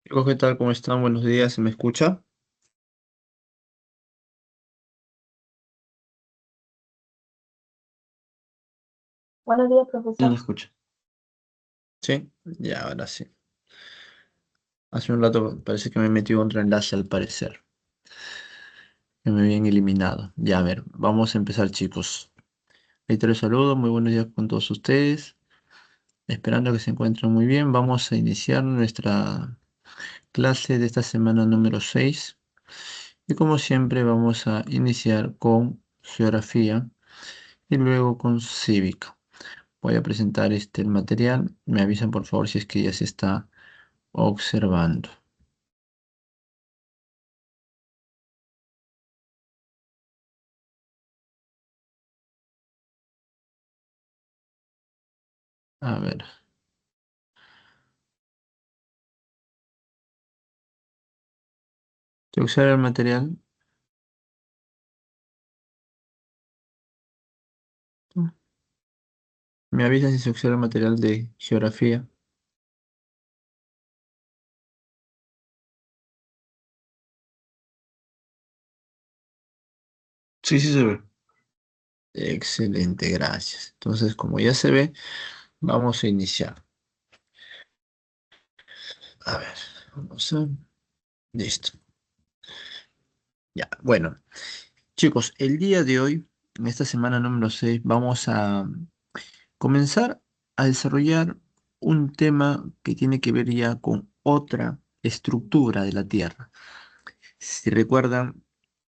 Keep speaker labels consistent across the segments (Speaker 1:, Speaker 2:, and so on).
Speaker 1: Chicos, ¿qué tal? ¿Cómo están? Buenos días, ¿se me escucha?
Speaker 2: Buenos días,
Speaker 1: No me
Speaker 2: profesor.
Speaker 1: escucha. ¿Sí? Ya, ahora sí. Hace un rato parece que me metió otro enlace al parecer, que me habían eliminado. Ya, a ver, vamos a empezar, chicos. Reitero saludos, muy buenos días con todos ustedes. Esperando que se encuentren muy bien, vamos a iniciar nuestra clase de esta semana número 6. Y como siempre, vamos a iniciar con geografía y luego con cívica. Voy a presentar el material. Me avisan por favor si es que ya se está observando. A ver, ¿se observa el material? Me avisan si se observa el material de geografía. Sí, sí se ve. Excelente, gracias. Entonces, como ya se ve, vamos a iniciar. A ver, vamos a... Listo. Ya, bueno. Chicos, el día de hoy, en esta semana número 6, vamos a comenzar a desarrollar un tema que tiene que ver ya con otra estructura de la Tierra. Si recuerdan,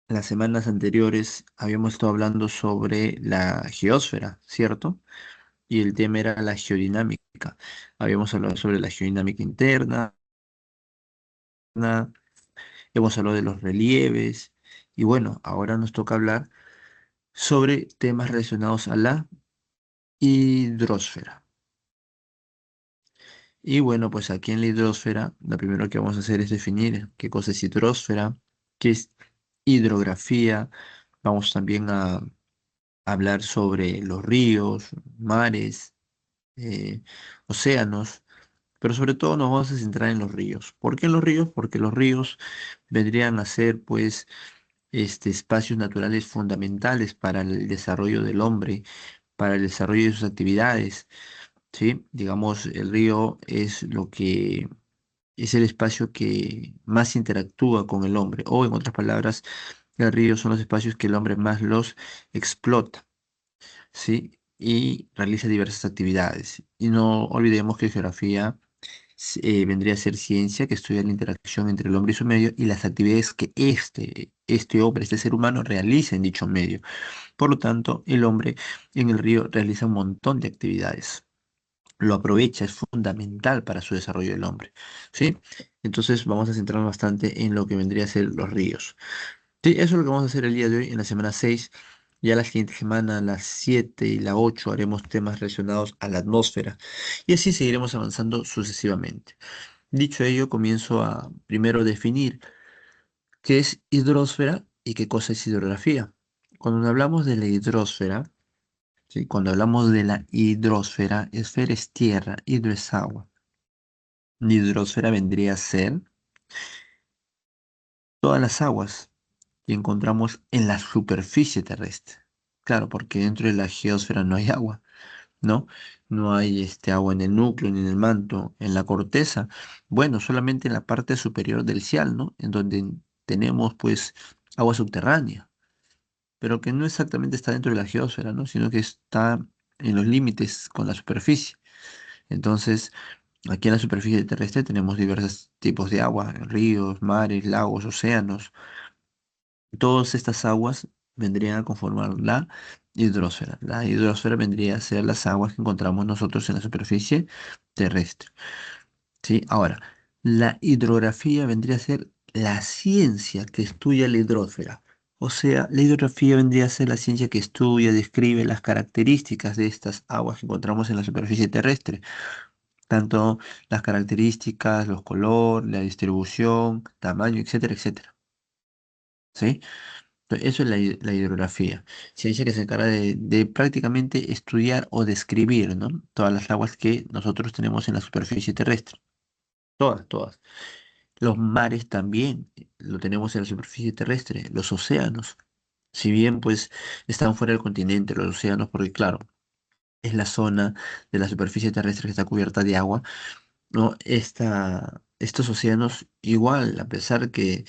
Speaker 1: las semanas anteriores habíamos estado hablando sobre la geósfera, ¿cierto? Y el tema era la geodinámica. Habíamos hablado sobre la geodinámica interna, hemos hablado de los relieves, y bueno, ahora nos toca hablar sobre temas relacionados a la hidrosfera. Y bueno, pues aquí en la hidrosfera, lo primero que vamos a hacer es definir qué cosa es hidrosfera, qué es hidrografía. Vamos también a hablar sobre los ríos, mares, eh, océanos, pero sobre todo nos vamos a centrar en los ríos. ¿Por qué en los ríos? Porque los ríos vendrían a ser, pues, espacios naturales fundamentales para el desarrollo del hombre, para el desarrollo de sus actividades, ¿sí? Digamos, el río es lo que es el espacio que más interactúa con el hombre, o en otras palabras, el río son los espacios que el hombre más los explota. ¿Sí? Y realiza diversas actividades. Y no olvidemos que geografía vendría a ser ciencia que estudia la interacción entre el hombre y su medio y las actividades que este hombre, este ser humano realiza en dicho medio. Por lo tanto, el hombre en el río realiza un montón de actividades. Lo aprovecha, es fundamental para su desarrollo del hombre. ¿Sí? Entonces vamos a centrarnos bastante en lo que vendría a ser los ríos. Sí, eso es lo que vamos a hacer el día de hoy en la semana 6. Ya la siguiente semana, las 7 y la 8 haremos temas relacionados a la atmósfera. Y así seguiremos avanzando sucesivamente. Dicho ello, comienzo a primero definir qué es hidrosfera y qué cosa es hidrografía. Cuando hablamos de la hidrosfera, ¿sí? Cuando hablamos de la hidrosfera, esfera es tierra, hidro es agua. La hidrosfera vendría a ser todas las aguas que encontramos en la superficie terrestre. Claro, porque dentro de la geósfera no hay agua, ¿no? No hay agua en el núcleo ni en el manto, en la corteza. Bueno, solamente en la parte superior del cielo, ¿no? En donde tenemos pues agua subterránea, pero que no exactamente está dentro de la geósfera, ¿no? Sino que está en los límites con la superficie. Entonces, aquí en la superficie terrestre tenemos diversos tipos de agua, ríos, mares, lagos, océanos. Todas estas aguas vendrían a conformar la hidrosfera. La hidrosfera vendría a ser las aguas que encontramos nosotros en la superficie terrestre. ¿Sí? Ahora, la hidrografía vendría a ser la ciencia que estudia la hidrosfera. O sea, la hidrografía vendría a ser la ciencia que estudia, describe las características de estas aguas que encontramos en la superficie terrestre. Tanto las características, los colores, la distribución, tamaño, etcétera, etcétera. ¿Sí? Eso es la hidrografía. Ciencia que se encarga de prácticamente estudiar o describir, ¿no? Todas las aguas que nosotros tenemos en la superficie terrestre. Todas, todas. Los mares también lo tenemos en la superficie terrestre, los océanos. Si bien pues están fuera del continente, los océanos, porque claro, es la zona de la superficie terrestre que está cubierta de agua, ¿no? Estos océanos igual, a pesar que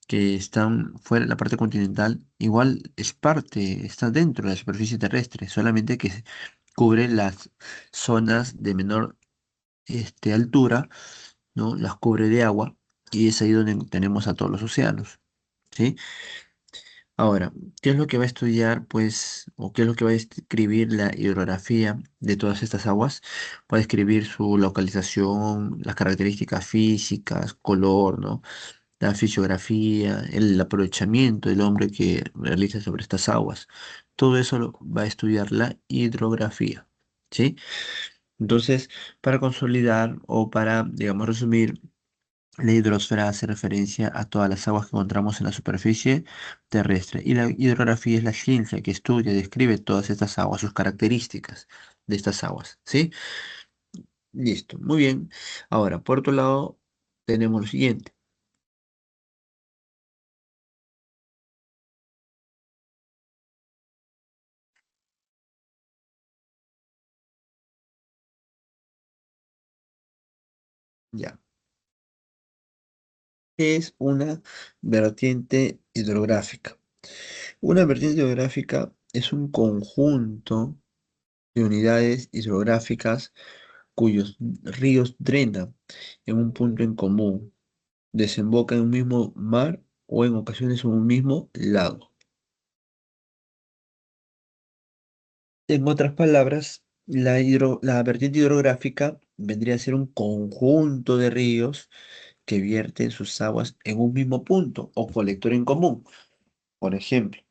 Speaker 1: están fuera de la parte continental, igual es parte, está dentro de la superficie terrestre, solamente que cubre las zonas de menor altura, ¿no? Las cubre de agua y es ahí donde tenemos a todos los océanos, ¿sí? Ahora, ¿qué es lo que va a estudiar, pues, o qué es lo que va a describir la hidrografía de todas estas aguas? Va a describir su localización, las características físicas, color, ¿no? La fisiografía, el aprovechamiento del hombre que realiza sobre estas aguas. Todo eso lo va a estudiar la hidrografía, ¿sí? Entonces, para consolidar o para, digamos, resumir, la hidrosfera hace referencia a todas las aguas que encontramos en la superficie terrestre y la hidrografía es la ciencia que estudia y describe todas estas aguas, sus características de estas aguas, ¿sí? Listo, muy bien. Ahora, por otro lado, tenemos lo siguiente, ya. ¿Qué es una vertiente hidrográfica? Una vertiente hidrográfica es un conjunto de unidades hidrográficas cuyos ríos drenan en un punto en común, desembocan en un mismo mar o en ocasiones en un mismo lago. En otras palabras, la vertiente hidrográfica vendría a ser un conjunto de ríos que vierten sus aguas en un mismo punto o colector en común. Por ejemplo,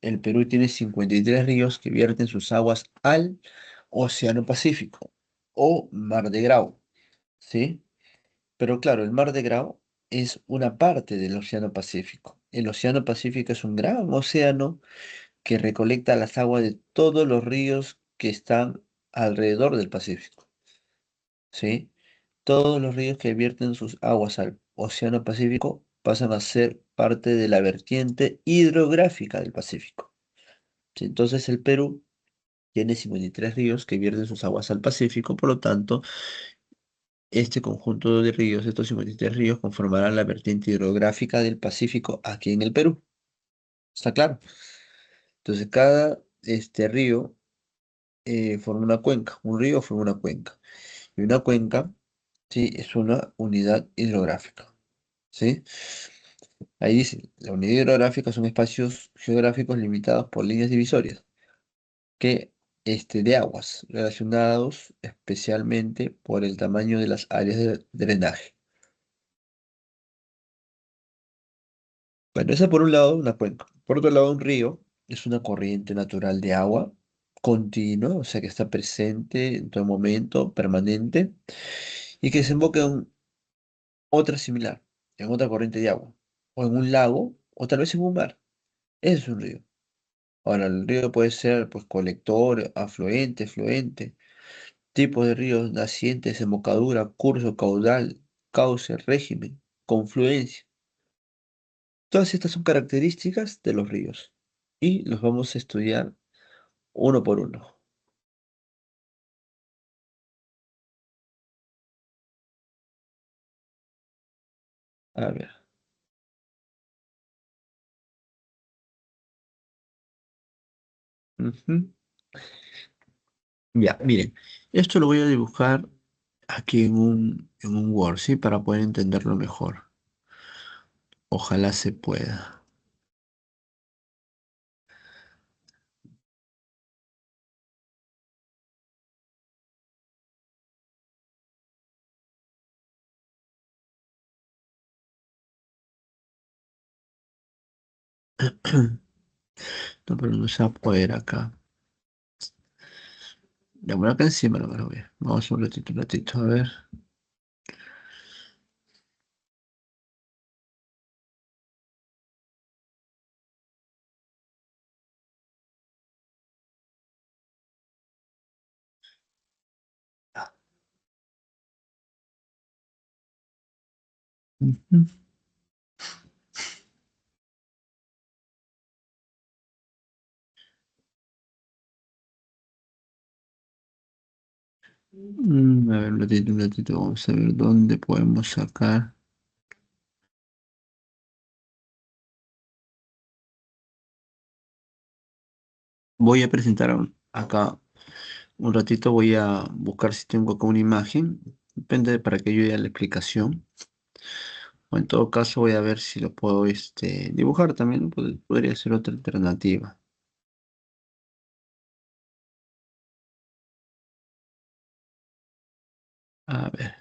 Speaker 1: el Perú tiene 53 ríos que vierten sus aguas al Océano Pacífico o Mar de Grau, ¿sí? Pero claro, el Mar de Grau es una parte del Océano Pacífico. El Océano Pacífico es un gran océano que recolecta las aguas de todos los ríos que están alrededor del Pacífico, ¿sí? Todos los ríos que vierten sus aguas al Océano Pacífico pasan a ser parte de la vertiente hidrográfica del Pacífico, ¿sí? Entonces el Perú tiene 53 ríos que vierten sus aguas al Pacífico, por lo tanto, este conjunto de ríos, estos 53 ríos, conformarán la vertiente hidrográfica del Pacífico aquí en el Perú. ¿Está claro? Entonces, cada río forma una cuenca, un río forma una cuenca. Y una cuenca, sí, es una unidad hidrográfica, ¿sí? Ahí dice, la unidad hidrográfica son espacios geográficos limitados por líneas divisorias que, de aguas, relacionados especialmente por el tamaño de las áreas de drenaje. Bueno, esa por un lado, una cuenca. Por otro lado, un río es una corriente natural de agua continua, o sea que está presente en todo momento, permanente, y que desemboca en otra similar, en otra corriente de agua, o en un lago, o tal vez en un mar. Ese es un río. Ahora, el río puede ser pues colector, afluente, fluente, tipo de ríos, naciente, desembocadura, curso, caudal, cauce, régimen, confluencia. Todas estas son características de los ríos y los vamos a estudiar uno por uno. A ver. Ujú. Ya, miren, esto lo voy a dibujar aquí en un Word, ¿sí? Para poder entenderlo mejor. Ojalá se pueda. No, pero no se va a poder acá. Ya, bueno, acá encima no me lo veo. Vamos un ratito, a ver. Ah, Ujú. A ver, un ratito, vamos a ver dónde podemos sacar. Voy a presentar acá un ratito, voy a buscar si tengo acá una imagen. Depende para que yo dé la explicación. O en todo caso voy a ver si lo puedo dibujar también, ¿no? Podría ser otra alternativa. A ver.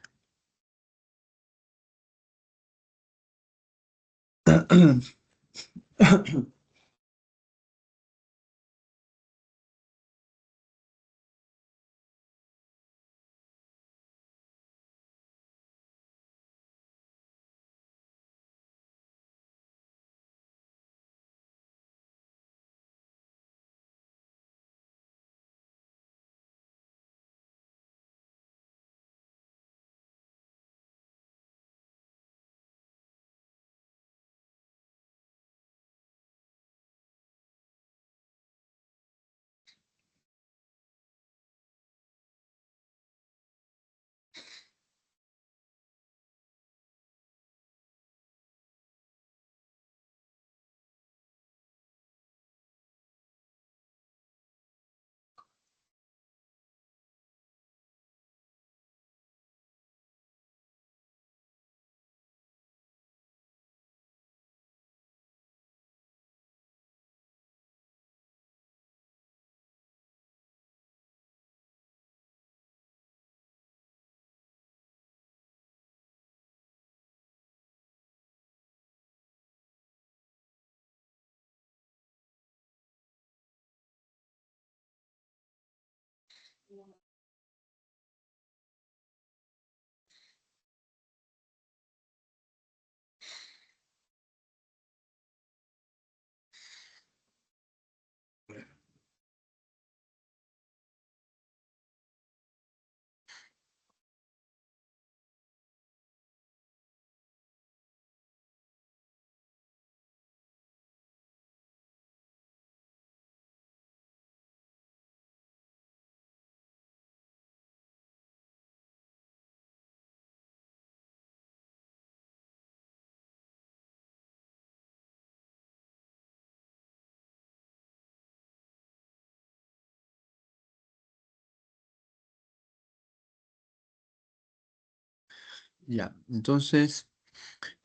Speaker 1: Ya, entonces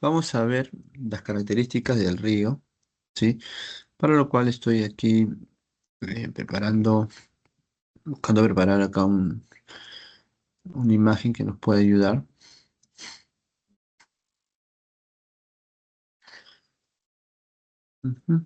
Speaker 1: vamos a ver las características del río, ¿sí? Para lo cual estoy aquí preparando, buscando preparar acá una imagen que nos puede ayudar. Ujú.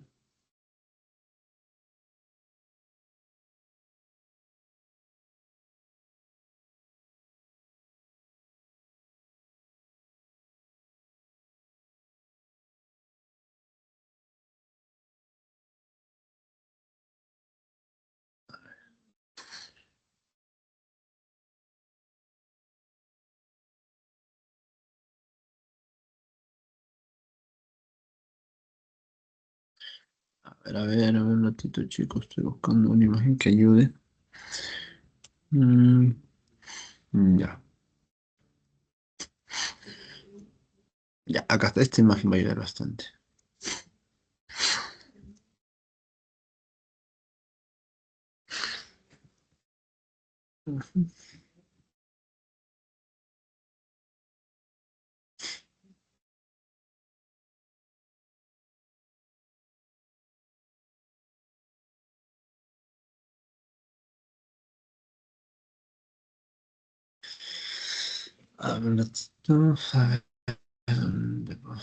Speaker 1: A ver, un ratito, chicos, estoy buscando una imagen que ayude. Mm, ya, ya, acá está, esta imagen va a ayudar bastante. Ujú. A ver, un ratito, a ver, ¿dónde va?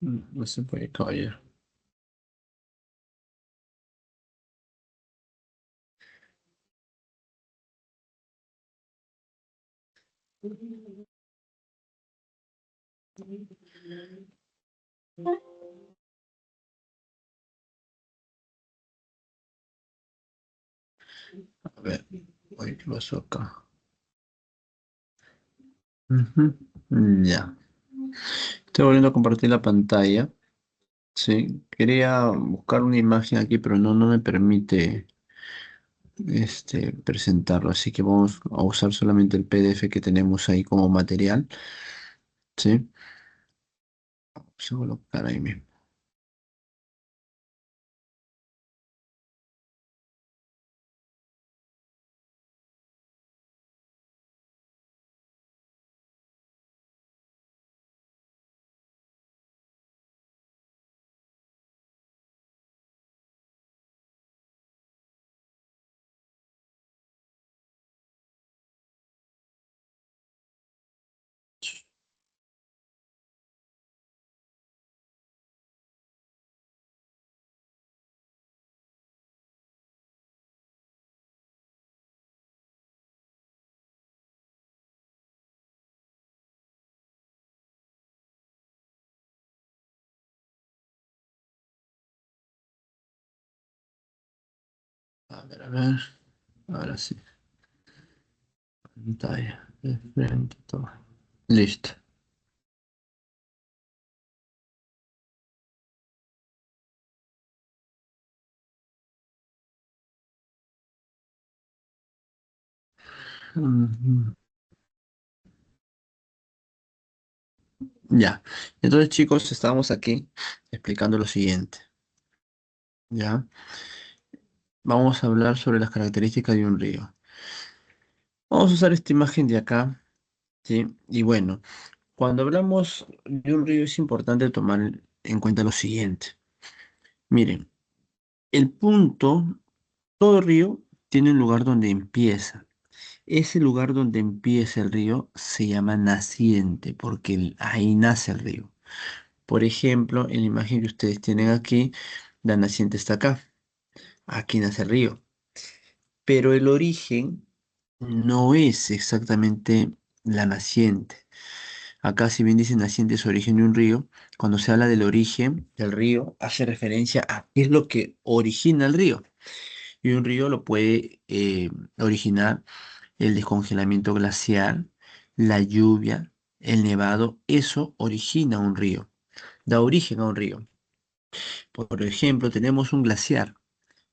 Speaker 1: No se puede, caballero. A ver, oye, ¿qué pasó acá? Ujú. Ya. Estoy volviendo a compartir la pantalla. Sí, quería buscar una imagen aquí, pero no me permite presentarlo, así que vamos a usar solamente el PDF que tenemos ahí como material. Sí, vamos a colocar ahí mismo. A ver, ahora sí. Pantalla, de frente, todo. Listo. Ujú. Ya. Entonces, chicos, estamos aquí explicando lo siguiente. Ya. Vamos a hablar sobre las características de un río. Vamos a usar esta imagen de acá, ¿sí? Y bueno, cuando hablamos de un río es importante tomar en cuenta lo siguiente. Miren, el punto, todo río tiene un lugar donde empieza. Ese lugar donde empieza el río se llama naciente, porque ahí nace el río. Por ejemplo, en la imagen que ustedes tienen aquí, la naciente está acá. Aquí nace el río. Pero el origen no es exactamente la naciente. Acá, si bien dice naciente es origen de un río, cuando se habla del origen del río, hace referencia a qué es lo que origina el río. Y un río lo puede originar el descongelamiento glaciar, la lluvia, el nevado. Eso origina un río, da origen a un río. Por ejemplo, tenemos un glaciar.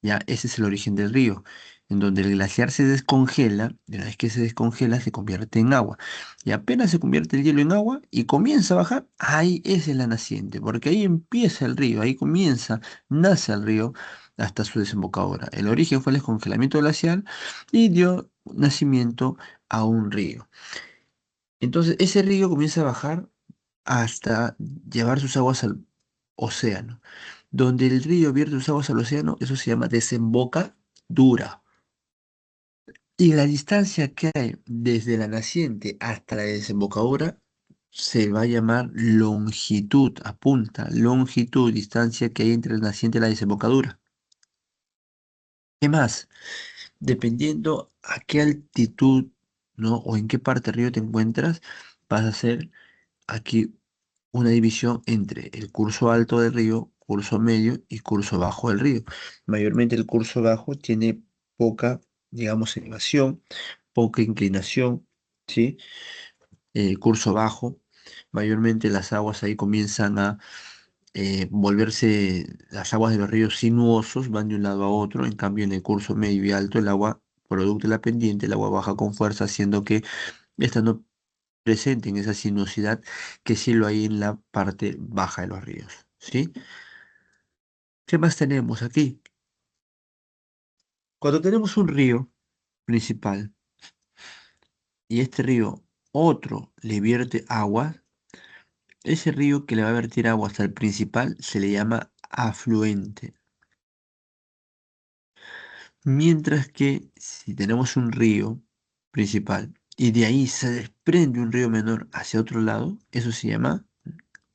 Speaker 1: Ya, ese es el origen del río, en donde el glaciar se descongela, y una vez que se descongela se convierte en agua. Y apenas se convierte el hielo en agua y comienza a bajar, ahí esa es la naciente, porque ahí empieza el río, ahí comienza, nace el río hasta su desembocadura. El origen fue el descongelamiento glacial y dio nacimiento a un río. Entonces ese río comienza a bajar hasta llevar sus aguas al océano. Donde el río vierte sus aguas al océano, eso se llama desembocadura. Y la distancia que hay desde la naciente hasta la desembocadura se va a llamar longitud, apunta, longitud, distancia que hay entre la naciente y la desembocadura. ¿Qué más? Dependiendo a qué altitud, ¿no? O en qué parte del río te encuentras, vas a hacer aquí una división entre el curso alto del río, curso medio y curso bajo del río. Mayormente el curso bajo tiene poca, digamos, elevación, poca inclinación, ¿sí? Curso bajo, mayormente las aguas ahí comienzan a volverse, las aguas de los ríos sinuosos, van de un lado a otro, en cambio en el curso medio y alto el agua, producto de la pendiente, el agua baja con fuerza, haciendo que esta no presenten esa sinuosidad que sí lo hay en la parte baja de los ríos, ¿sí? ¿Qué más tenemos aquí? Cuando tenemos un río principal y este río otro le vierte agua, ese río que le va a vertir agua hasta el principal se le llama afluente. Mientras que si tenemos un río principal y de ahí se desprende un río menor hacia otro lado, eso se llama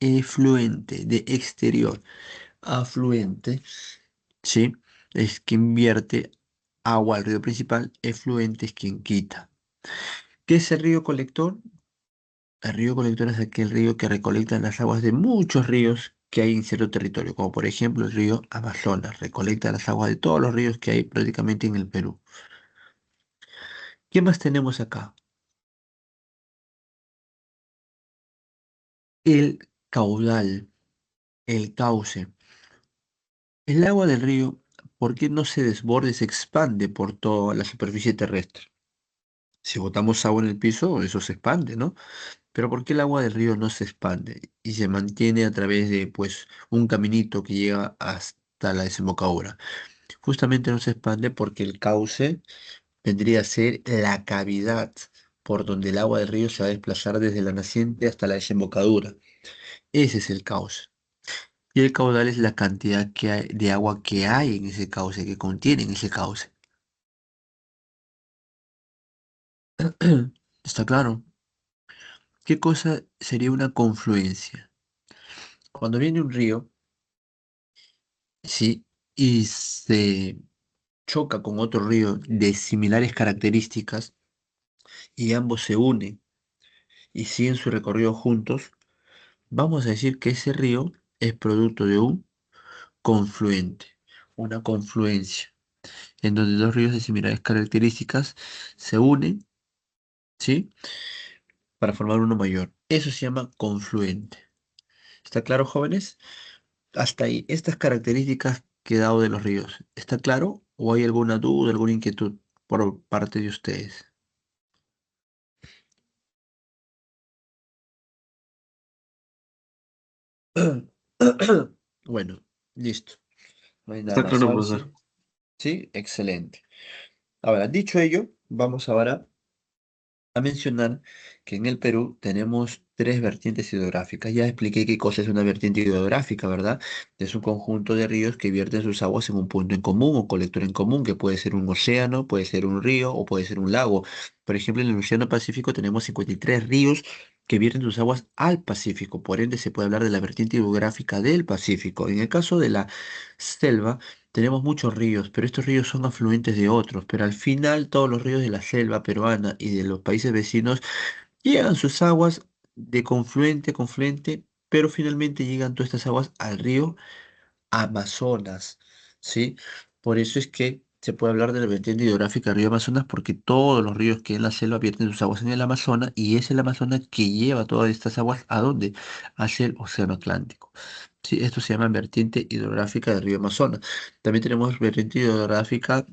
Speaker 1: efluente, de exterior. Afluente, ¿sí? Es quien vierte agua al río principal. Efluente es quien quita. ¿Qué es el río colector? El río colector es aquel río que recolecta las aguas de muchos ríos que hay en cierto territorio, como por ejemplo el río Amazonas, recolecta las aguas de todos los ríos que hay prácticamente en el Perú. ¿Qué más tenemos acá? El caudal, el cauce. El agua del río, ¿por qué no se desborda y se expande por toda la superficie terrestre? Si botamos agua en el piso, eso se expande, ¿no? Pero ¿por qué el agua del río no se expande y se mantiene a través de, pues, un caminito que llega hasta la desembocadura? Justamente no se expande porque el cauce vendría a ser la cavidad por donde el agua del río se va a desplazar desde la naciente hasta la desembocadura. Ese es el cauce. Y el caudal es la cantidad de agua que hay en ese cauce, que contiene en ese cauce. ¿Está claro? ¿Qué cosa sería una confluencia? Cuando viene un río, ¿sí? Y se choca con otro río de similares características y ambos se unen y siguen su recorrido juntos, vamos a decir que ese río es producto de un confluente, una confluencia, en donde dos ríos de similares características se unen, ¿sí? Para formar uno mayor. Eso se llama confluente. ¿Está claro, jóvenes? Hasta ahí, estas características que he dado de los ríos. ¿Está claro? ¿O hay alguna duda, alguna inquietud por parte de ustedes? Bueno, listo. No hay nada
Speaker 3: Está
Speaker 1: más.
Speaker 3: claro,
Speaker 1: Ahora
Speaker 3: profesor.
Speaker 1: sí. Sí, excelente. Ahora, dicho ello, vamos ahora a mencionar que en el Perú tenemos tres vertientes hidrográficas. Ya expliqué qué cosa es una vertiente hidrográfica, ¿verdad? Es un conjunto de ríos que vierten sus aguas en un punto en común o colector en común, que puede ser un océano, puede ser un río o puede ser un lago. Por ejemplo, en el Océano Pacífico tenemos 53 ríos que vierten sus aguas al Pacífico. Por ende, se puede hablar de la vertiente hidrográfica del Pacífico. En el caso de la selva, tenemos muchos ríos, pero estos ríos son afluentes de otros, pero al final todos los ríos de la selva peruana y de los países vecinos llegan sus aguas de confluente a confluente, pero finalmente llegan todas estas aguas al río Amazonas, ¿sí? Por eso es que se puede hablar de la vertiente hidrográfica del río Amazonas, porque todos los ríos que hay en la selva vierten sus aguas en el Amazonas y es el Amazonas que lleva todas estas aguas ¿a dónde? Hacia el Océano Atlántico. Sí, esto se llama vertiente hidrográfica del río Amazonas. También tenemos vertiente hidrográfica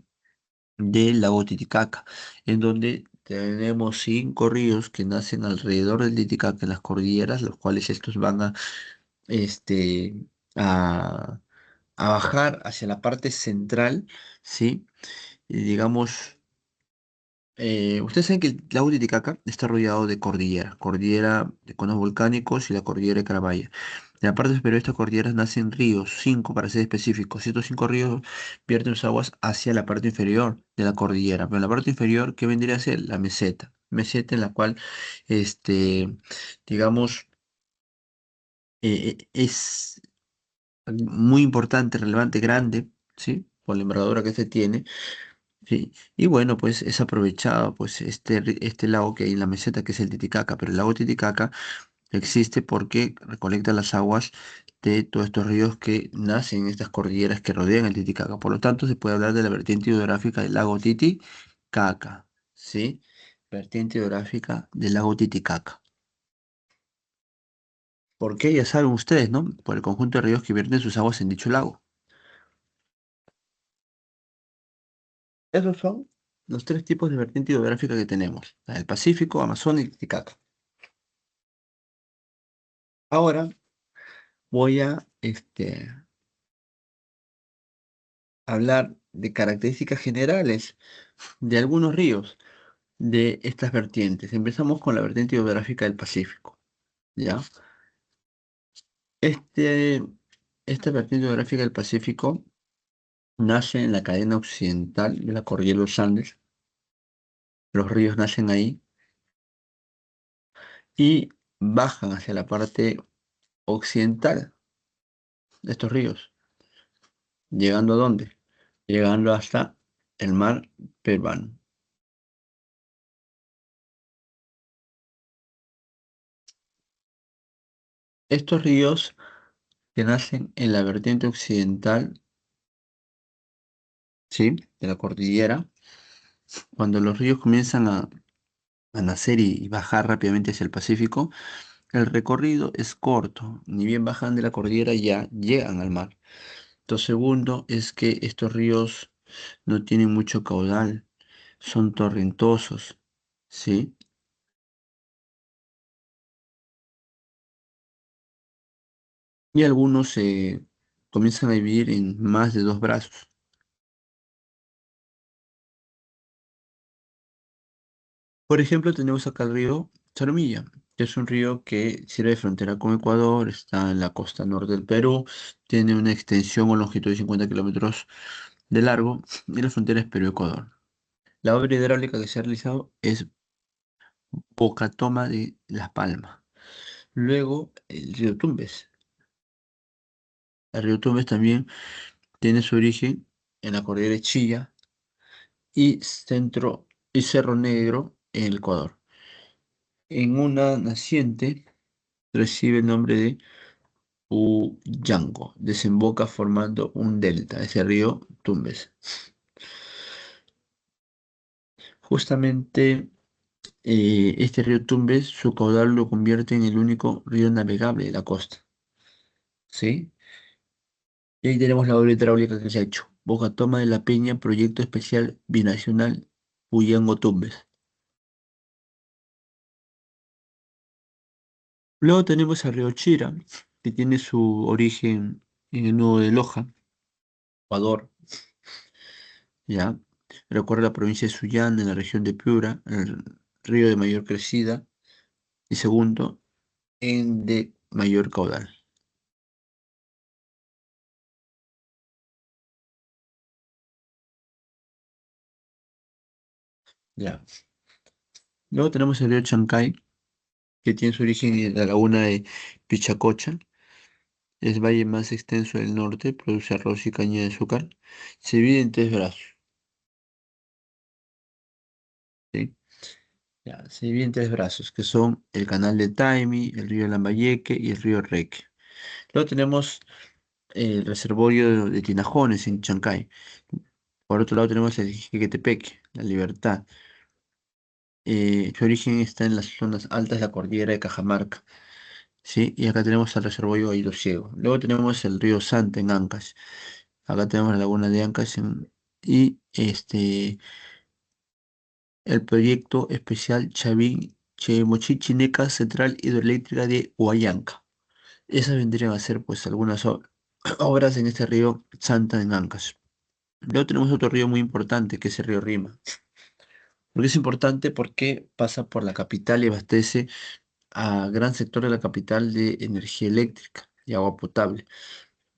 Speaker 1: del lago Titicaca, en donde tenemos 5 ríos que nacen alrededor del Titicaca en las cordilleras, los cuales estos van este, a, a bajar hacia la parte central, ¿sí? Y digamos, ustedes saben que el lago Titicaca está rodeado de cordillera de conos volcánicos y la cordillera de Carabaya. En la parte superior de estas cordilleras nacen ríos, 5 para ser específicos. Y estos 5 ríos vierten sus aguas hacia la parte inferior de la cordillera. Pero en la parte inferior, ¿qué vendría a ser? La meseta. Meseta en la cual, este, digamos, es muy importante, relevante, grande, ¿sí? Por la envergadura que se tiene. Sí, y bueno, pues es aprovechado pues este lago que hay en la meseta que es el Titicaca, pero el lago Titicaca existe porque recolecta las aguas de todos estos ríos que nacen en estas cordilleras que rodean el Titicaca. Por lo tanto, se puede hablar de la vertiente hidrográfica del lago Titicaca, ¿sí? Vertiente hidrográfica del lago Titicaca. ¿Por qué? Ya saben ustedes, ¿no? Por el conjunto de ríos que vierten sus aguas en dicho lago. Esos son los tres tipos de vertiente hidrográfica que tenemos, la del Pacífico, Amazonas y Titicaca. Ahora voy a hablar de características generales de algunos ríos de estas vertientes. Empezamos con la vertiente hidrográfica del Pacífico, ¿ya? Este, esta vertiente hidrográfica del Pacífico nace en la cadena occidental de la cordillera de los Andes. Los ríos nacen ahí y bajan hacia la parte occidental de estos ríos. ¿Llegando a dónde? Llegando hasta el mar peruano. Estos ríos que nacen en la vertiente occidental, ¿sí? De la cordillera, cuando los ríos comienzan a nacer y bajar rápidamente hacia el Pacífico, el recorrido es corto, ni bien bajan de la cordillera ya llegan al mar. Lo segundo es que estos ríos no tienen mucho caudal, son torrentosos, ¿sí? Y algunos comienzan a vivir en más de dos brazos. Por ejemplo, tenemos acá el río Charumilla, que es un río que sirve de frontera con Ecuador, está en la costa norte del Perú, tiene una extensión o longitud de 50 kilómetros de largo y la frontera es Perú-Ecuador. La obra hidráulica que se ha realizado es Bocatoma de Las Palmas. Luego, el río Tumbes. El río Tumbes también tiene su origen en la cordillera de Chilla y Cerro Negro en el Ecuador. En una naciente recibe el nombre de Puyango, desemboca formando un delta, ese río Tumbes. Justamente este río Tumbes, su caudal lo convierte en el único río navegable de la costa, ¿sí? Y ahí tenemos la obra hidráulica que se ha hecho. Boca Toma de la Peña, proyecto especial binacional Puyango-Tumbes. Luego tenemos el río Chira, que tiene su origen en el nudo de Loja, Ecuador, ¿ya? Recorre la provincia de Sullana, en la región de Piura, el río de mayor crecida y segundo en de mayor caudal. Ya. Luego tenemos el río Chancay, que tiene su origen en la laguna de Pichacocha. Es el valle más extenso del norte, produce arroz y caña de azúcar. Se divide en tres brazos, ¿sí? Ya, se divide en tres brazos, que son el canal de Taimi, el río Lambayeque y el río Reque. Luego tenemos el reservorio de Tinajones en Chancay. Por otro lado tenemos el Jiquetepeque, la Libertad. Su origen está en las zonas altas de la cordillera de Cajamarca, ¿sí? Y acá tenemos el reservorio Oído Ciego. Luego tenemos el río Santa en Ancash. Acá tenemos la laguna de Ancash y el proyecto especial Chavín Chemochichineca Central Hidroeléctrica de Huallanca. Esas vendrían a ser pues algunas obras en este río Santa en Ancash. Luego tenemos otro río muy importante que es el río Rima. ¿Por qué es importante? Porque pasa por la capital y abastece a gran sector de la capital de energía eléctrica y agua potable,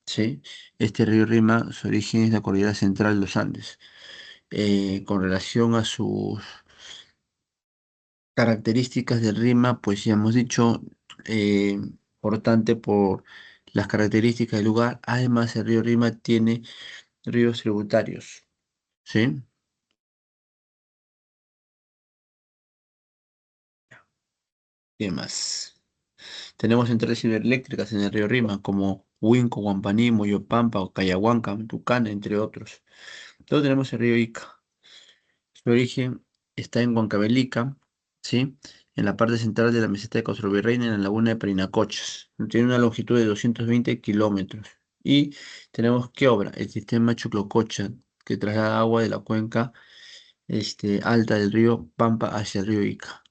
Speaker 1: ¿sí? Este río Rima, su origen es la cordillera central de los Andes. Con relación a sus características del Rima, pues ya hemos dicho, importante por las características del lugar. Además, el río Rima tiene ríos tributarios, ¿sí? ¿Qué más? Tenemos centrales hidroeléctricas en el río Rima, como Huinco, Guampaní, Moyopampa, Cayahuanca, Tucana, entre otros. Luego tenemos el río Ica. Su origen está en Huancavelica, ¿sí? En la parte central de la meseta de Castro Virreyna, en la laguna de Parinacochas. Tiene una longitud de 220 kilómetros. Y tenemos, ¿qué obra? El sistema Chuclococha, que traslada agua de la cuenca alta del río Pampa hacia el río Ica.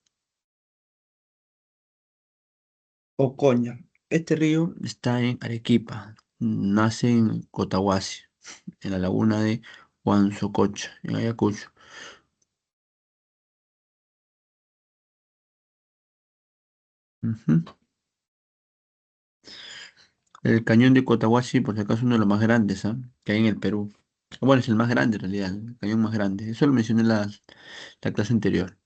Speaker 1: Ocoña. Este río está en Arequipa, nace en Cotahuasi, en la laguna de Huansococha, en Ayacucho. Ujú. El cañón de Cotahuasi, por si acaso, uno de los más grandes, ¿ah? Que hay en el Perú. Bueno, es el más grande en realidad, el cañón más grande. Eso lo mencioné en la clase anterior.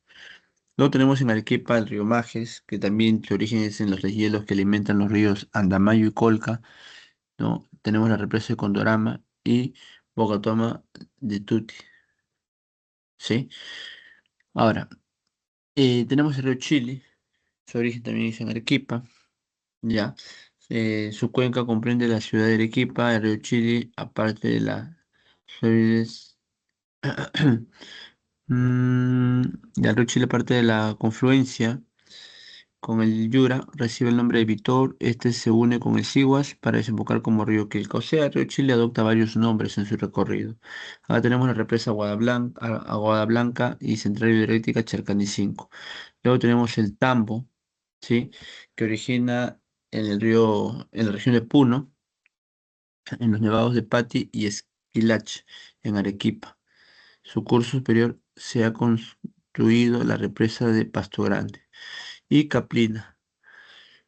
Speaker 1: Luego tenemos en Arequipa el río Majes, que también su origen es en los deshielos que alimentan los ríos Andamayo y Colca, ¿no? Tenemos la represa de Condorama y Bocatoma de Tuti, ¿sí? Ahora, tenemos el río Chili, su origen también es en Arequipa, ¿ya? Su cuenca comprende la ciudad de Arequipa, el río Chili, aparte de la... Flores- Mm, ya el río Chile, aparte de la confluencia con el Yura, recibe el nombre de Vitor. Este se une con el Siguas para desembocar como río Quilca. O sea, el río Chile adopta varios nombres en su recorrido. Ahora tenemos la represa Aguada Blanca y Central Hidroeléctrica Charcani 5. Luego tenemos el Tambo, ¿sí? Que origina en el río, en la región de Puno, en los nevados de Pati y Esquilache, en Arequipa. Su curso superior se ha construido la represa de Pasto Grande y Caplina.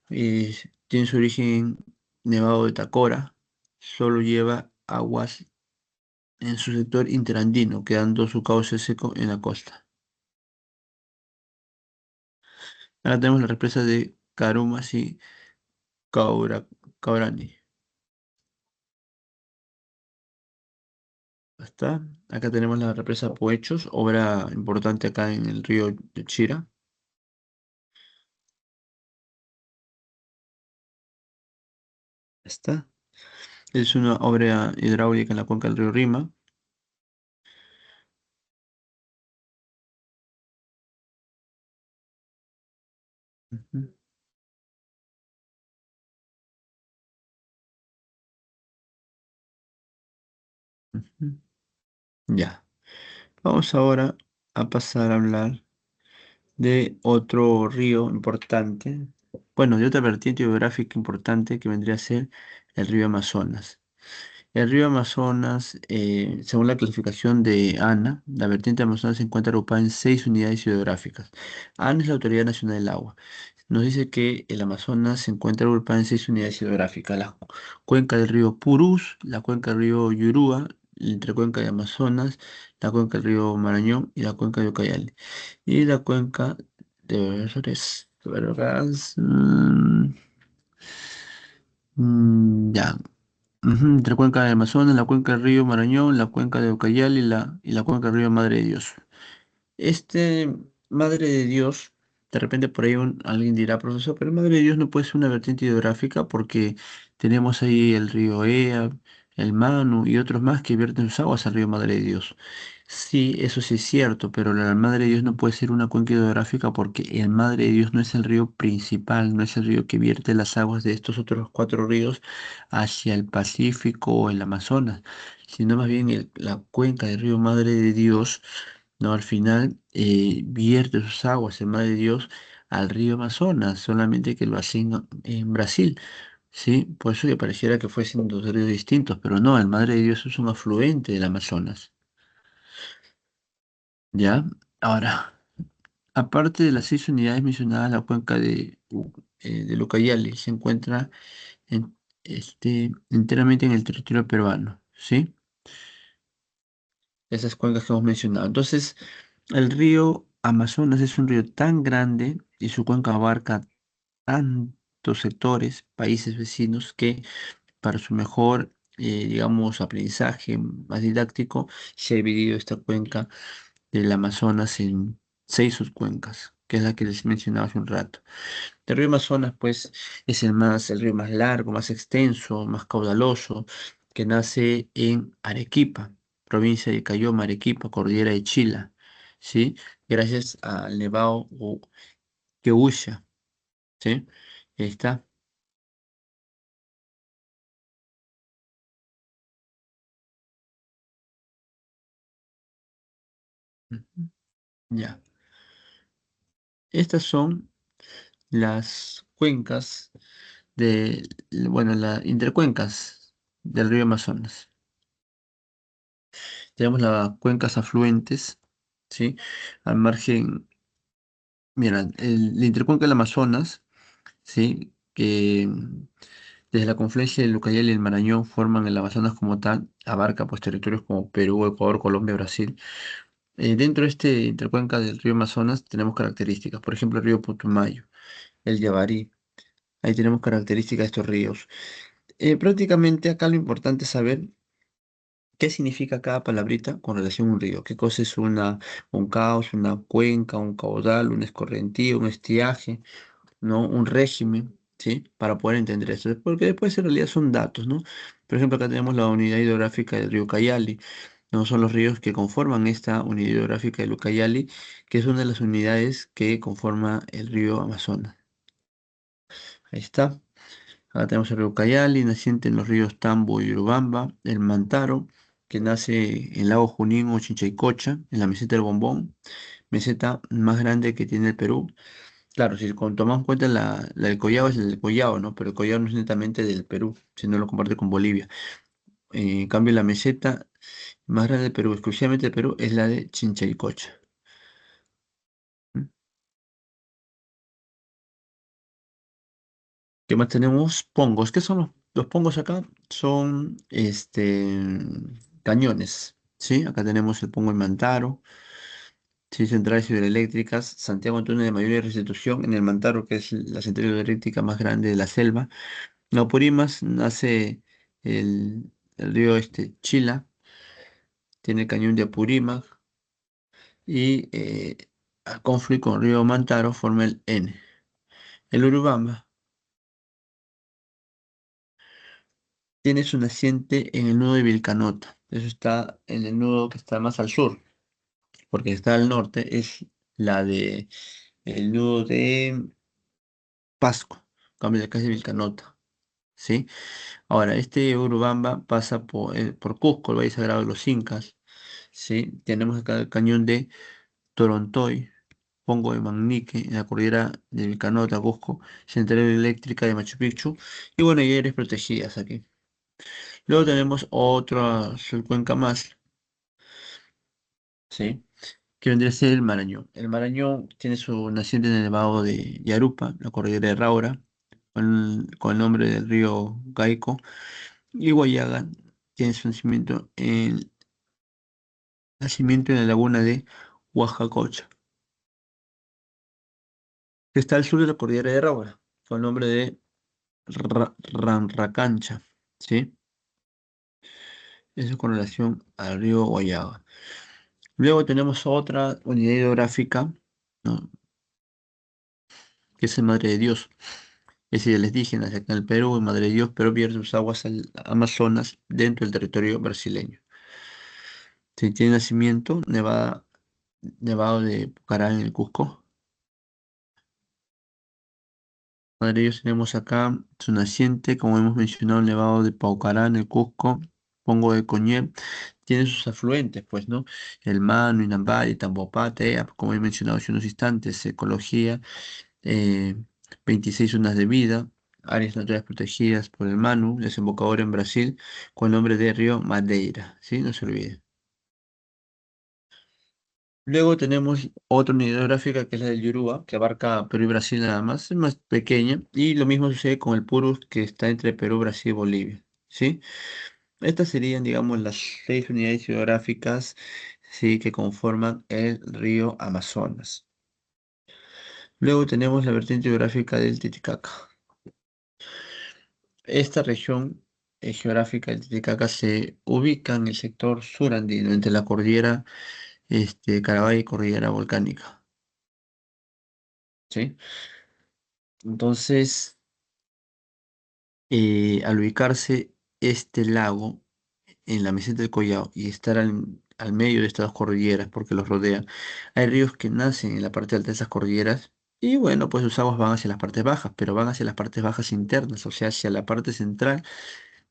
Speaker 1: Tiene su origen Nevado de Tacora. Solo lleva aguas en su sector interandino, quedando su cauce seco en la costa. Ahora tenemos la represa de Carumas y Caurani. ¿Está? Acá tenemos la represa Poechos, obra importante acá en el río de Chira. ¿Está? Es una obra hidráulica en la cuenca del río Rima. Ujú, ujú. Ya. Vamos ahora a pasar a hablar de otro río importante, bueno, de otra vertiente geográfica importante que vendría a ser el río Amazonas. El río Amazonas, según la clasificación de ANA, la vertiente Amazonas se encuentra agrupada en 6 unidades geográficas. ANA es la Autoridad Nacional del Agua. Nos dice que el Amazonas se encuentra agrupada en 6 unidades geográficas: la cuenca del río Purús, la cuenca del río Yurúa, la entrecuenca de Amazonas, la cuenca del río Marañón y la cuenca de Ucayali. Y la cuenca de Vergas, ya. Ujú, entre cuenca de Amazonas, la cuenca del río Marañón, la cuenca de Ucayali y la cuenca del río Madre de Dios. Este Madre de Dios, de repente por ahí alguien dirá, profesor, pero Madre de Dios no puede ser una vertiente hidrográfica porque tenemos ahí el río Ea, el Manu y otros más que vierten sus aguas al río Madre de Dios. Sí, eso sí es cierto, pero la Madre de Dios no puede ser una cuenca hidrográfica porque el Madre de Dios no es el río principal, no es el río que vierte las aguas de estos otros 4 ríos hacia el Pacífico o el Amazonas, sino más bien la cuenca del río Madre de Dios, no, al final vierte sus aguas, el Madre de Dios, al río Amazonas, solamente que lo hacen en Brasil, ¿sí? Por eso que pareciera que fuesen dos ríos distintos, pero no, el Madre de Dios es un afluente del Amazonas, ¿ya? Ahora, aparte de las 6 unidades mencionadas, la cuenca de Ucayali se encuentra enteramente en el territorio peruano, ¿sí? Esas cuencas que hemos mencionado. Entonces, el río Amazonas es un río tan grande y su cuenca abarca tantos sectores, países vecinos, que para su mejor, digamos, aprendizaje más didáctico, se ha dividido esta cuenca del Amazonas en 6 subcuencas, que es la que les mencionaba hace un rato. El río Amazonas, pues, es el río más largo, más extenso, más caudaloso, que nace en Arequipa, provincia de Cayoma, Arequipa, cordillera de Chila, ¿sí? Gracias al nevado Queusha, ¿sí? Ahí está. Ujú. Ya. Estas son las cuencas bueno, las intercuencas del río Amazonas. Tenemos las cuencas afluentes, ¿sí? Al margen, mira, la intercuenca del Amazonas, ¿sí? Que desde la confluencia del Ucayali y el Marañón forman el Amazonas como tal, abarca pues territorios como Perú, Ecuador, Colombia, Brasil. Dentro de este intercuenca del río Amazonas tenemos características, por ejemplo, el río Putumayo, el Yavarí, ahí tenemos características de estos ríos. Prácticamente acá lo importante es saber qué significa cada palabrita con relación a un río, qué cosa es un cauce, una cuenca, un caudal, un escorrentío, un estiaje, ¿no? Un régimen, ¿sí? Para poder entender esto, porque después en realidad son datos, ¿no? Por ejemplo, acá tenemos la unidad hidrográfica del río Cayali, ¿no? Son los ríos que conforman esta unidad hidrográfica del Ucayali, que es una de las unidades que conforma el río Amazonas. Ahí está. Acá tenemos el río Ucayali, naciente en los ríos Tambo y Urubamba, el Mantaro, que nace en el lago Junín o Chinchaycocha, en la meseta del Bombón, meseta más grande que tiene el Perú. Claro, si tomamos en cuenta la del Collao es el del Collao, ¿no? Pero el Collao no es netamente del Perú, sino lo comparte con Bolivia. En cambio, la meseta más grande del Perú, exclusivamente del Perú, es la de Chinchaycocha. ¿Mm? ¿Qué más tenemos? Pongos. ¿Qué son los pongos acá? Son cañones, ¿sí? Acá tenemos el pongo en Mantaro, sí, centrales hidroeléctricas, Santiago Antonio de mayor restitución en el Mantaro, que es la central hidroeléctrica más grande de la selva. En Apurimas nace el río Chila, tiene el cañón de Apurímac y al confluir con el río Mantaro forma el N. El Urubamba tiene su naciente en el nudo de Vilcanota. Eso está en el nudo que está más al sur, porque está al norte, es el nudo de Pasco, en cambio de acá es de Vilcanota, ¿sí? Ahora, este Urubamba pasa por Cusco, el Valle Sagrado de los Incas, ¿sí? Tenemos acá el cañón de Torontoy, Pongo de Manrique, en la cordillera de Vilcanota, Cusco, central eléctrica de Machu Picchu, y bueno, hay áreas protegidas aquí. Luego tenemos otra cuenca más, ¿sí? Que vendría a ser el Marañón. El Marañón tiene su naciente en el Nevado de Yarupa, la cordillera de Raura, con el nombre del río Gaico, y Guayaga tiene su nacimiento en la laguna de Huajacocha, que está al sur de la cordillera de Raura, con el nombre de Ranracancha, ¿sí? Eso con relación al río Guayaga. Luego tenemos otra unidad hidrográfica, ¿no? Que es el Madre de Dios. Es decir, el indígena acá en el Perú, el Madre de Dios, pero pierde sus aguas al Amazonas dentro del territorio brasileño. Sí, tiene nacimiento Nevado de Pucará en el Cusco. Madre de Dios tenemos acá su naciente, como hemos mencionado, el Nevado de Paucará en el Cusco, Pongo de Coñé, tiene sus afluentes, pues, ¿no? El Manu, Inambari, Tambopate, como he mencionado hace unos instantes, ecología, eh, 26 zonas de vida, áreas naturales protegidas por el Manu, desembocador en Brasil, con el nombre de Río Madeira, ¿sí? No se olvide. Luego tenemos otra unidad geográfica que es la del Yoruba, que abarca Perú y Brasil nada más, es más pequeña, y lo mismo sucede con el Purus, que está entre Perú, Brasil y Bolivia, ¿sí? Estas serían, digamos, las 6 unidades geográficas, ¿sí? Que conforman el río Amazonas. Luego tenemos la vertiente geográfica del Titicaca. Esta región geográfica del Titicaca se ubica en el sector surandino, entre la cordillera Carabaya y cordillera volcánica, ¿sí? Entonces, al ubicarse este lago en la meseta del Collao y estar al medio de estas dos cordilleras, porque los rodea, hay ríos que nacen en la parte alta de esas cordilleras y bueno, pues sus aguas van hacia las partes bajas, pero van hacia las partes bajas internas, o sea, hacia la parte central,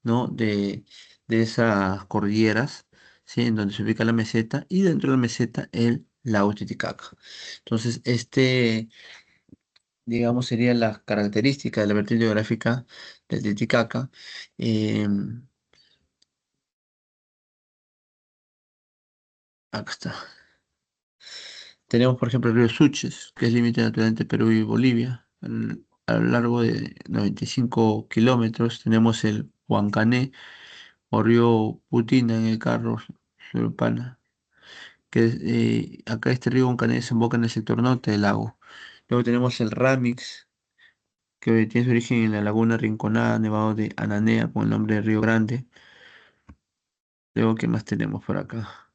Speaker 1: ¿no? de esas cordilleras, ¿sí? En donde se ubica la meseta y dentro de la meseta el lago Titicaca. Entonces, digamos, sería la característica de la vertiente geográfica del Titicaca. Em, Acá está. Tenemos, por ejemplo, el río Suches, que es límite natural entre Perú y Bolivia. A lo largo de 95 kilómetros tenemos el Huancané o río Putina en el Carro Surupana, que acá este río Uncané desemboca en el sector norte del lago. Luego tenemos el Ramix, que tiene su origen en la laguna Rinconada, Nevado de Ananea, con el nombre de Río Grande. Luego, ¿qué más tenemos por acá?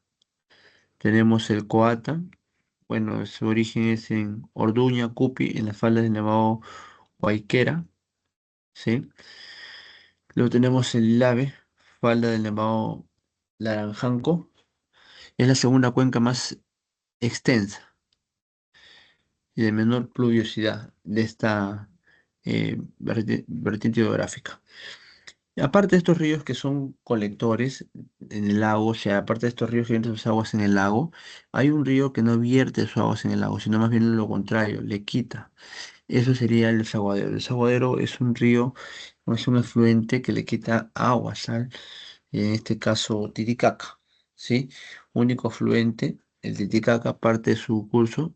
Speaker 1: Tenemos el Coata, bueno, su origen es en Orduña, Cupi, en las faldas del Nevado Guayquera, ¿sí? Luego tenemos el Lave, falda del Nevado Laranjanco, es la segunda cuenca más extensa y de menor pluviosidad de esta vertiente hidrográfica. Y aparte de estos ríos que son colectores en el lago, o sea, aparte de estos ríos que vierten sus aguas en el lago, hay un río que no vierte sus aguas en el lago, sino más bien lo contrario, le quita. Eso sería el desaguadero. El desaguadero es un río, o es un afluente que le quita agua, sal, en este caso Titicaca, ¿sí? Único afluente, el Titicaca parte de su curso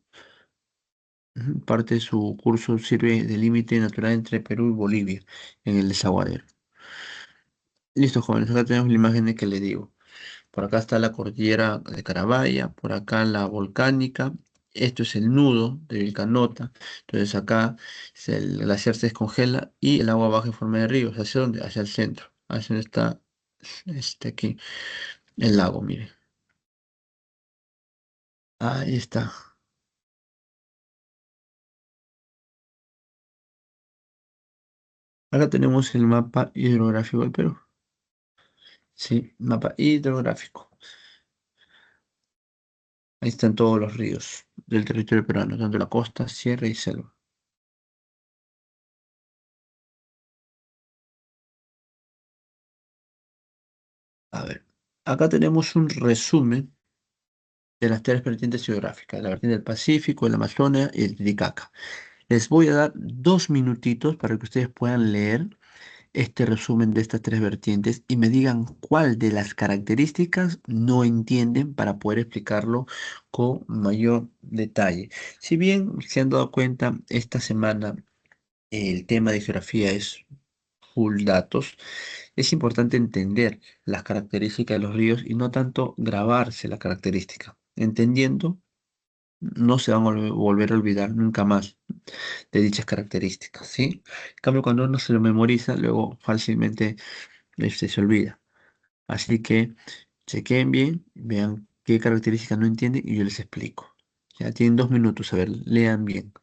Speaker 1: sirve de límite natural entre Perú y Bolivia en el desaguadero. Listo, jóvenes, acá tenemos la imagen que le digo. Por acá está la cordillera de Carabaya, por acá la volcánica. Esto es el nudo de Vilcanota. Entonces acá el glaciar se descongela y el agua baja en forma de ríos. ¿Hacia dónde? Hacia el centro. Hacia donde está aquí, el lago, mire. Ahí está. Acá tenemos el mapa hidrográfico del Perú. Sí, mapa hidrográfico. Ahí están todos los ríos del territorio peruano, tanto la costa, sierra y selva. A ver, acá tenemos un resumen de las tres vertientes geográficas, la vertiente del Pacífico, el Amazonas y el Titicaca. Les voy a dar 2 minutitos para que ustedes puedan leer este resumen de estas tres vertientes y me digan cuál de las características no entienden para poder explicarlo con mayor detalle. Si bien se han dado cuenta, esta semana el tema de geografía es full datos, es importante entender las características de los ríos y no tanto grabarse la característica. Entendiendo, no se van a volver a olvidar nunca más de dichas características, ¿sí? En cambio, cuando uno se lo memoriza, luego fácilmente se olvida. Así que chequen bien, vean qué características no entienden y yo les explico. Ya tienen 2 minutos, a ver, lean bien.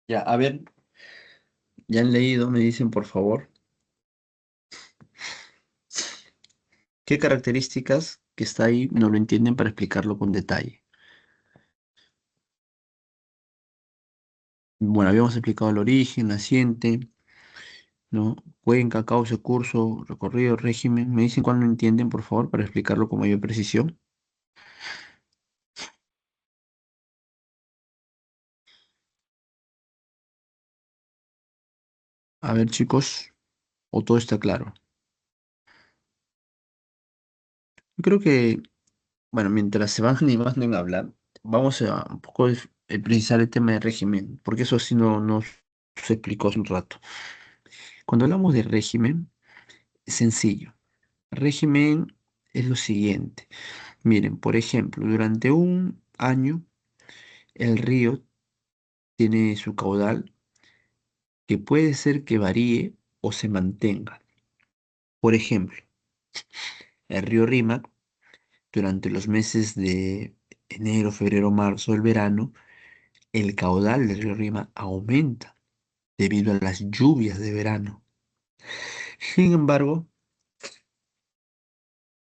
Speaker 1: Ya, a ver, ya han leído, me dicen por favor, ¿qué características que está ahí no lo entienden para explicarlo con detalle? Bueno, habíamos explicado el origen, naciente, ¿no? Cuenca, cauce, curso, recorrido, régimen. Me dicen cuál no entienden, por favor, para explicarlo con mayor precisión. A ver, chicos, o todo está claro. Yo creo que, bueno, mientras se van animando en hablar, vamos a un poco precisar el tema de régimen, porque eso sí no se explicó hace un rato. Cuando hablamos de régimen, es sencillo. Régimen es lo siguiente. Miren, por ejemplo, durante un año el río tiene su caudal que puede ser que varíe o se mantenga. Por ejemplo, el río Rímac durante los meses de enero, febrero, marzo, el verano, el caudal del río Rímac aumenta debido a las lluvias de verano. Sin embargo,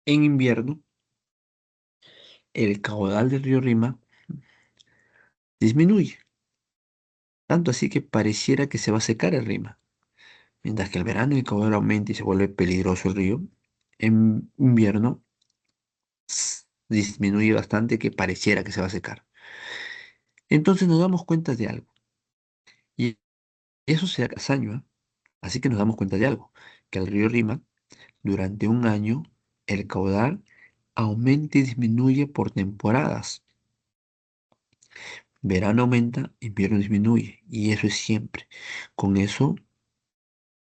Speaker 1: en invierno, el caudal del río Rímac disminuye, tanto así que pareciera que se va a secar el Rímac. Mientras que el verano el caudal aumenta y se vuelve peligroso el río, en invierno disminuye bastante que pareciera que se va a secar. Entonces nos damos cuenta de algo. Y eso se da cada año, ¿eh? Así que nos damos cuenta de algo, que el río Rímac, durante un año, el caudal aumenta y disminuye por temporadas. Verano aumenta, invierno disminuye, y eso es siempre. Con eso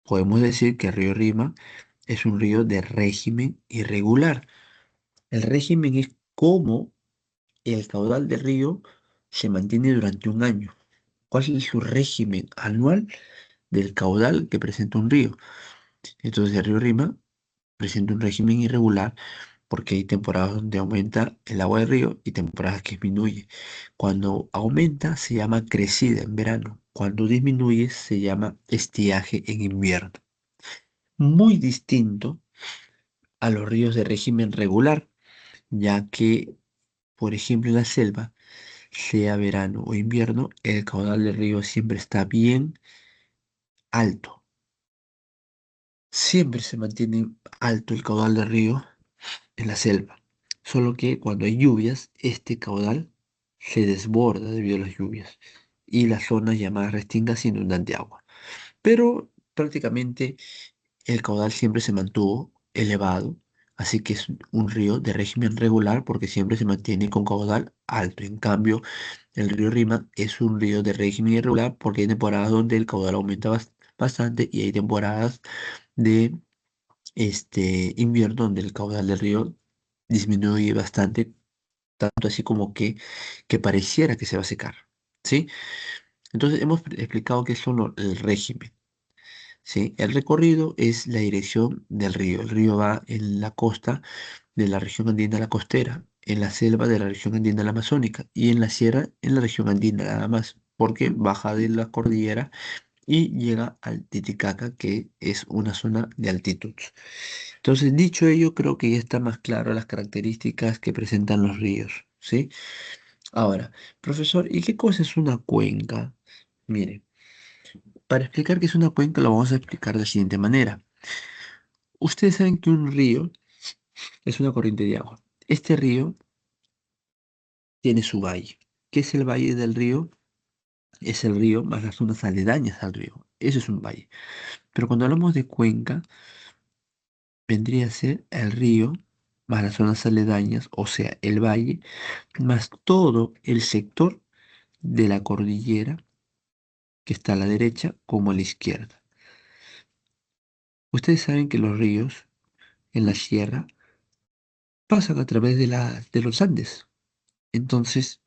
Speaker 1: podemos decir que el río Rímac es un río de régimen irregular. El régimen es cómo el caudal del río se mantiene durante un año. ¿Cuál es su régimen anual del caudal que presenta un río? Entonces el río Rima presenta un régimen irregular porque hay temporadas donde aumenta el agua del río y temporadas que disminuye. Cuando aumenta se llama crecida en verano. Cuando disminuye se llama estiaje en invierno. Muy distinto a los ríos de régimen regular, ya que, por ejemplo, en la selva, sea verano o invierno, el caudal del río siempre está bien alto. Siempre se mantiene alto el caudal del río en la selva. Solo que cuando hay lluvias, este caudal se desborda debido a las lluvias y las zonas llamadas restingas se inundan de agua. Pero prácticamente el caudal siempre se mantuvo elevado, así que es un río de régimen regular porque siempre se mantiene con caudal alto. En cambio, el río Rima es un río de régimen irregular porque hay temporadas donde el caudal aumenta bastante y hay temporadas de invierno donde el caudal del río disminuye bastante, tanto así como que pareciera que se va a secar, ¿sí? Entonces hemos explicado qué son el régimen. ¿Sí? El recorrido es la dirección del río. El río va en la costa de la región andina a la costera, en la selva de la región andina a la amazónica y en la sierra en la región andina nada más, porque baja de la cordillera y llega al Titicaca, que es una zona de altitud. Entonces, dicho ello, creo que ya está más claro las características que presentan los ríos, ¿sí? Ahora, profesor, ¿y qué cosa es una cuenca? Mire, para explicar qué es una cuenca lo vamos a explicar de la siguiente manera. Ustedes saben que un río es una corriente de agua. Este río tiene su valle. ¿Qué es el valle del río? Es el río más las zonas aledañas al río. Eso es un valle. Pero cuando hablamos de cuenca, vendría a ser el río más las zonas aledañas, o sea, el valle, más todo el sector de la cordillera que está a la derecha como a la izquierda. Ustedes saben que los ríos en la sierra pasan a través de los Andes. Entonces,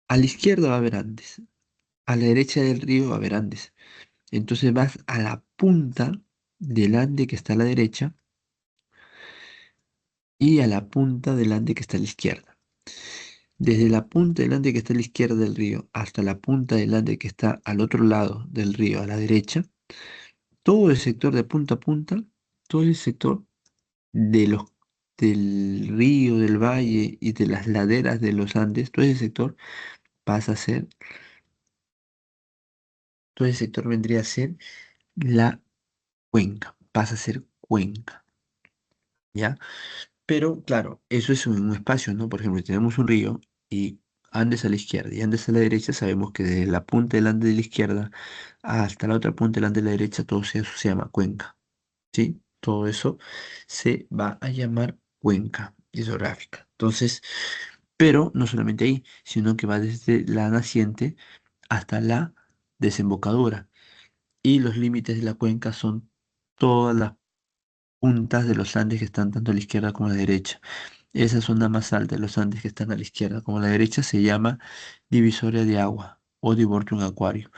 Speaker 1: a la izquierda va a haber Andes, a la derecha del río va a haber Andes. Entonces vas a la punta del Ande que está a la derecha y a la punta del Ande que está a la izquierda. Desde la punta del Ande que está a la izquierda del río hasta la punta del Ande que está al otro lado del río, a la derecha, todo el sector de punta a punta, todo el sector de los, del río, del valle y de las laderas de los Andes, todo ese sector pasa a ser, todo ese sector vendría a ser la cuenca, pasa a ser cuenca, ¿ya? Pero claro, eso es un espacio, ¿no? Por ejemplo, si tenemos un río y Andes a la izquierda y Andes a la derecha, sabemos que desde la punta del Ande de la izquierda hasta la otra punta del Ande de la derecha, todo eso se llama cuenca, ¿sí? Todo eso se va a llamar cuenca hidrográfica. Entonces, pero no solamente ahí, sino que va desde la naciente hasta la desembocadura. Y los límites de la cuenca son todas las puntas de los Andes que están tanto a la izquierda como a la derecha. Esa zona más alta de los Andes que están a la izquierda como a la derecha se llama divisoria de agua o divortium aquario.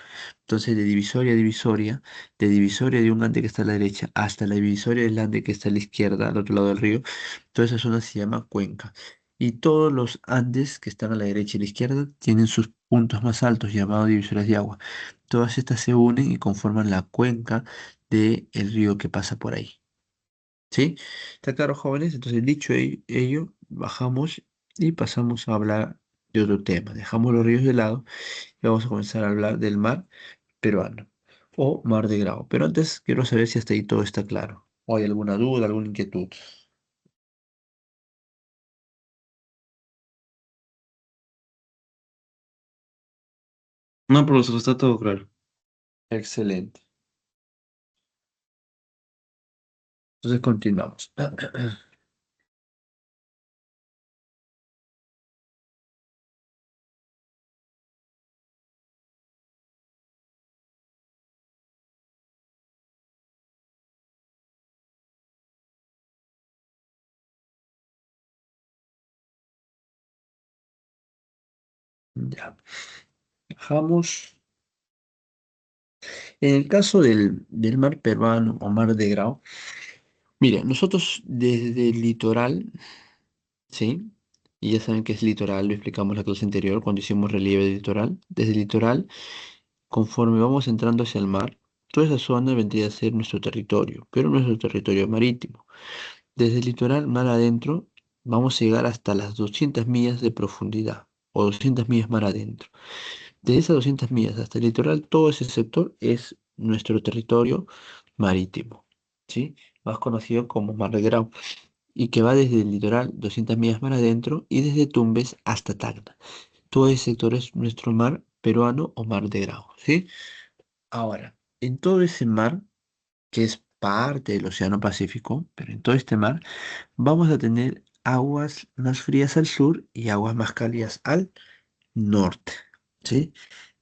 Speaker 1: Entonces, de divisoria de un Ande que está a la derecha hasta la divisoria del Ande que está a la izquierda, al otro lado del río, toda esa zona se llama cuenca. Y todos los Andes que están a la derecha y a la izquierda tienen sus puntos más altos llamados divisorias de agua. Todas estas se unen y conforman la cuenca del río que pasa por ahí. ¿Sí? ¿Está claro, jóvenes? Entonces, dicho ello, bajamos y pasamos a hablar de otro tema. Dejamos los ríos de lado y vamos a comenzar a hablar del mar peruano o mar de Grao. Pero antes quiero saber si hasta ahí todo está claro. ¿O hay alguna duda, alguna inquietud?
Speaker 3: No, profesor, está todo claro.
Speaker 1: Excelente. Entonces continuamos. Ya. Bajamos. En el caso del mar peruano o mar de Grao, mire, nosotros desde el litoral, ¿sí? Y ya saben que es litoral, lo explicamos en la clase anterior cuando hicimos relieve de litoral. Desde el litoral, conforme vamos entrando hacia el mar, toda esa zona vendría a ser nuestro territorio, pero nuestro territorio marítimo. Desde el litoral, mar adentro, vamos a llegar hasta las 200 millas de profundidad o 200 millas mar adentro. De esas 200 millas hasta el litoral, todo ese sector es nuestro territorio marítimo, ¿sí? Más conocido como Mar de Grau, y que va desde el litoral 200 millas mar adentro y desde Tumbes hasta Tacna. Todo ese sector es nuestro mar peruano o Mar de Grau, ¿sí? Ahora, en todo ese mar, que es parte del Océano Pacífico, pero en todo este mar, vamos a tener aguas más frías al sur y aguas más cálidas al norte, ¿sí?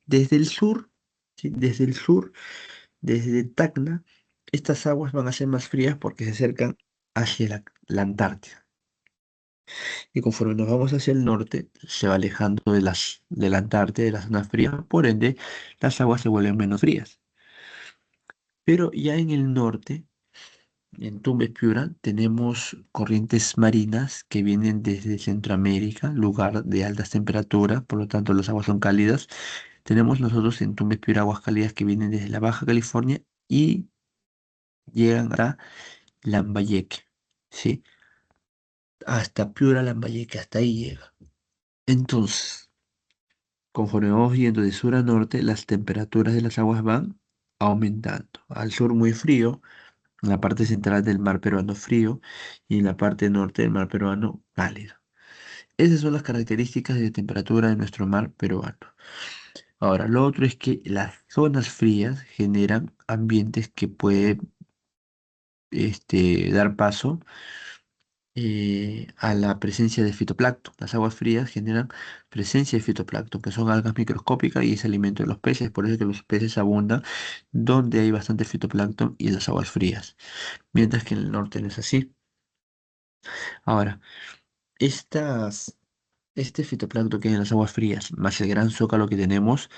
Speaker 1: Desde el sur, ¿sí? Desde el sur, desde Tacna, estas aguas van a ser más frías porque se acercan hacia la Antártida. Y conforme nos vamos hacia el norte, se va alejando de la Antártida, de la zona fría, por ende, las aguas se vuelven menos frías. Pero ya en el norte, en Tumbes, Piura, tenemos corrientes marinas que vienen desde Centroamérica, lugar de altas temperaturas, por lo tanto las aguas son cálidas. Tenemos nosotros en Tumbes, Piura, aguas cálidas que vienen desde la Baja California y llegan a Lambayeque, ¿sí? Hasta Piura, Lambayeque, hasta ahí llega. Entonces, conforme vamos yendo de sur a norte, las temperaturas de las aguas van aumentando. Al sur muy frío, en la parte central del mar peruano frío y en la parte norte del mar peruano cálido. Esas son las características de temperatura de nuestro mar peruano. Ahora, lo otro es que las zonas frías generan ambientes que pueden dar paso a la presencia de fitoplancton. Las aguas frías generan presencia de fitoplancton, que son algas microscópicas y es alimento de los peces. Por eso es que los peces abundan donde hay bastante fitoplancton y en las aguas frías, mientras que en el norte no es así. Ahora, estas, este fitoplancton que hay en las aguas frías, más el gran zócalo que tenemos,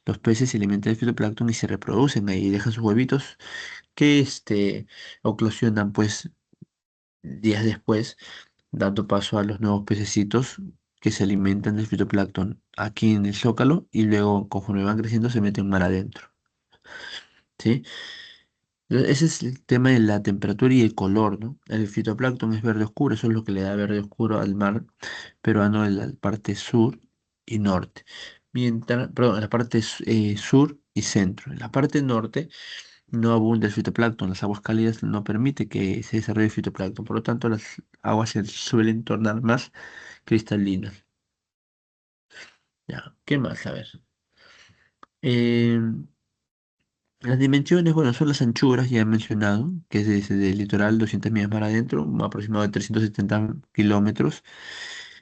Speaker 1: los peces se alimentan de fitoplancton y se reproducen ahí, y dejan sus huevitos que eclosionan pues días después, dando paso a los nuevos pececitos que se alimentan del fitoplancton aquí en el zócalo y luego conforme van creciendo se meten mar adentro. ¿Sí? Ese es el tema de la temperatura y el color, ¿no? El fitoplancton es verde oscuro, eso es lo que le da verde oscuro al mar peruano en la parte sur y norte. Mientras, perdón, en la parte sur y centro. En la parte norte no abunda el fitoplancton, las aguas cálidas no permite que se desarrolle el fitoplancton, por lo tanto las aguas se suelen tornar más cristalinas. Ya, ¿qué más? A ver. Eh, las dimensiones, bueno, son las anchuras, ya he mencionado, que es desde el litoral 200 millas mar adentro, un aproximado de 370 kilómetros.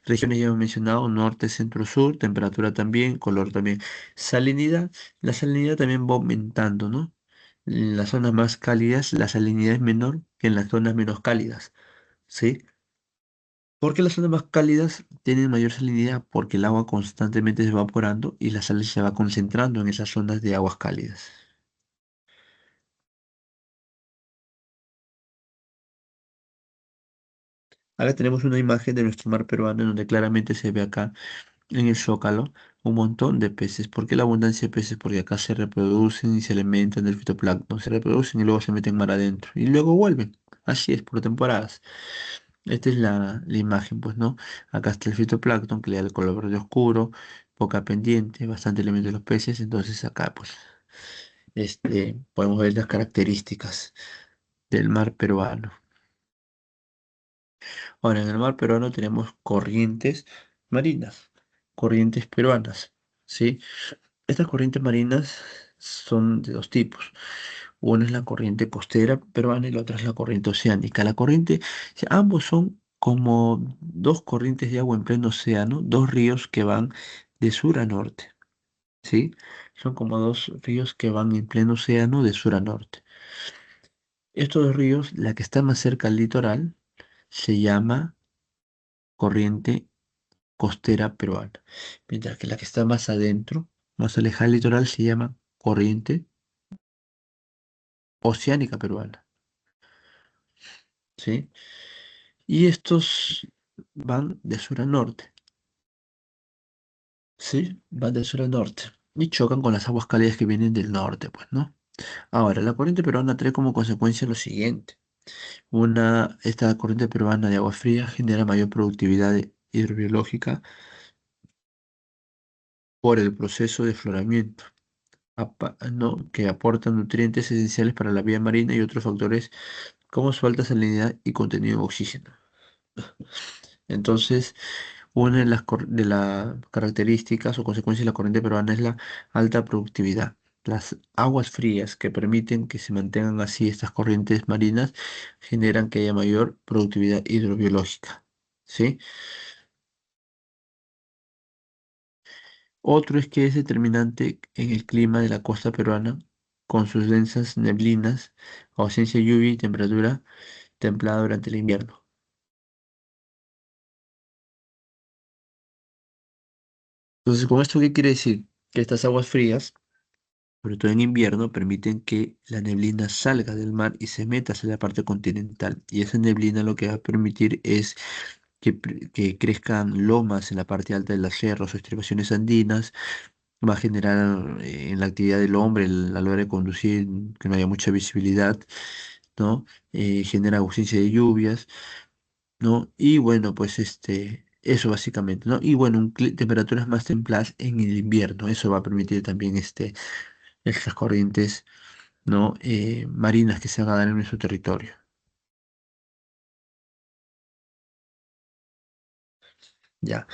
Speaker 1: Regiones ya he mencionado, norte, centro, sur, temperatura también, color también. Salinidad, la salinidad también va aumentando, ¿no? En las zonas más cálidas, la salinidad es menor que en las zonas menos cálidas, ¿sí? Porque las zonas más cálidas tienen mayor salinidad porque el agua constantemente se va evaporando y la sal se va concentrando en esas zonas de aguas cálidas. Acá tenemos una imagen de nuestro mar peruano en donde claramente se ve acá en el zócalo un montón de peces. ¿Por qué la abundancia de peces? Porque acá se reproducen y se alimentan del fitoplancton. Se reproducen y luego se meten mar adentro y luego vuelven. Así es, por temporadas. Esta es la imagen, pues, ¿no? Acá está el fitoplancton que le da el color verde oscuro, poca pendiente, bastante elemento de los peces. Entonces acá, pues, podemos ver las características del mar peruano. Ahora, en el mar peruano tenemos corrientes marinas, corrientes peruanas, ¿sí? Estas corrientes marinas son de dos tipos. Una es la corriente costera peruana y la otra es la corriente oceánica. Ambos son como dos corrientes de agua en pleno océano, dos ríos que van de sur a norte, ¿sí? Son como dos ríos que van en pleno océano de sur a norte. Estos dos ríos, la que está más cerca al litoral, se llama corriente costera peruana, mientras que la que está más adentro, más alejada del litoral, se llama corriente oceánica peruana, ¿sí? Y estos van de sur a norte, ¿sí? Van de sur a norte y chocan con las aguas cálidas que vienen del norte, pues, ¿no? Ahora, la corriente peruana trae como consecuencia lo siguiente. Esta corriente peruana de agua fría genera mayor productividad hidrobiológica por el proceso de floramiento, ¿no? Que aportan nutrientes esenciales para la vida marina y otros factores como su alta salinidad y contenido de oxígeno. Entonces, una de las características o consecuencias de la corriente peruana es la alta productividad. Las aguas frías que permiten que se mantengan así estas corrientes marinas generan que haya mayor productividad hidrobiológica. ¿Sí? Otro es que es determinante en el clima de la costa peruana, con sus densas neblinas, ausencia de lluvia y temperatura templada durante el invierno. Entonces, ¿con esto qué quiere decir? Que estas aguas frías, sobre todo en invierno, permiten que la neblina salga del mar y se meta hacia la parte continental. Y esa neblina lo que va a permitir es que crezcan lomas en la parte alta de las sierras o estribaciones andinas, va a generar en la actividad del hombre a la hora de conducir que no haya mucha visibilidad, ¿no? Genera ausencia de lluvias, ¿no? Y bueno, pues eso básicamente, ¿no? Y bueno, temperaturas más templadas en el invierno, eso va a permitir también estas corrientes, ¿no? Marinas que se van a dar en nuestro territorio. Ya.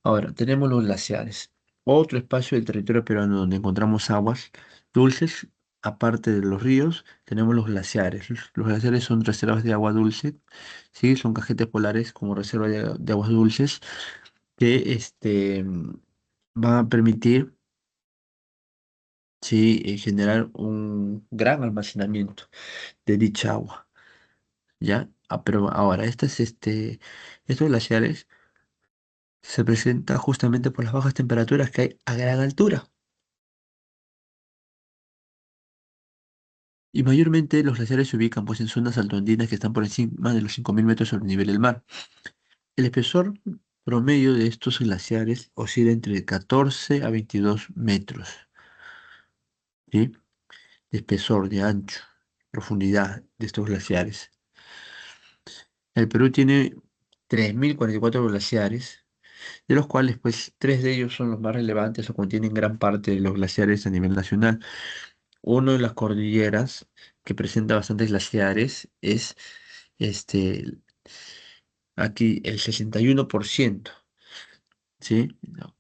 Speaker 1: Ahora, tenemos los glaciares. Otro espacio del territorio peruano donde encontramos aguas dulces, aparte de los ríos, tenemos los glaciares. Los glaciares son reservas de agua dulce, ¿sí? Son cajetes polares como reserva de aguas dulces que van a permitir, ¿sí? Generar un gran almacenamiento de dicha agua, ¿ya? Pero ahora, estos glaciares se presentan justamente por las bajas temperaturas que hay a gran altura. Y mayormente los glaciares se ubican pues, en zonas altoandinas que están por encima de los 5.000 metros sobre el nivel del mar. El espesor promedio de estos glaciares oscila entre 14 a 22 metros, ¿sí? De espesor, de ancho, profundidad de estos glaciares. El Perú tiene 3.044 glaciares, de los cuales pues tres de ellos son los más relevantes o contienen gran parte de los glaciares a nivel nacional. Uno de las cordilleras que presenta bastantes glaciares es este, aquí el 61%, ¿sí? No,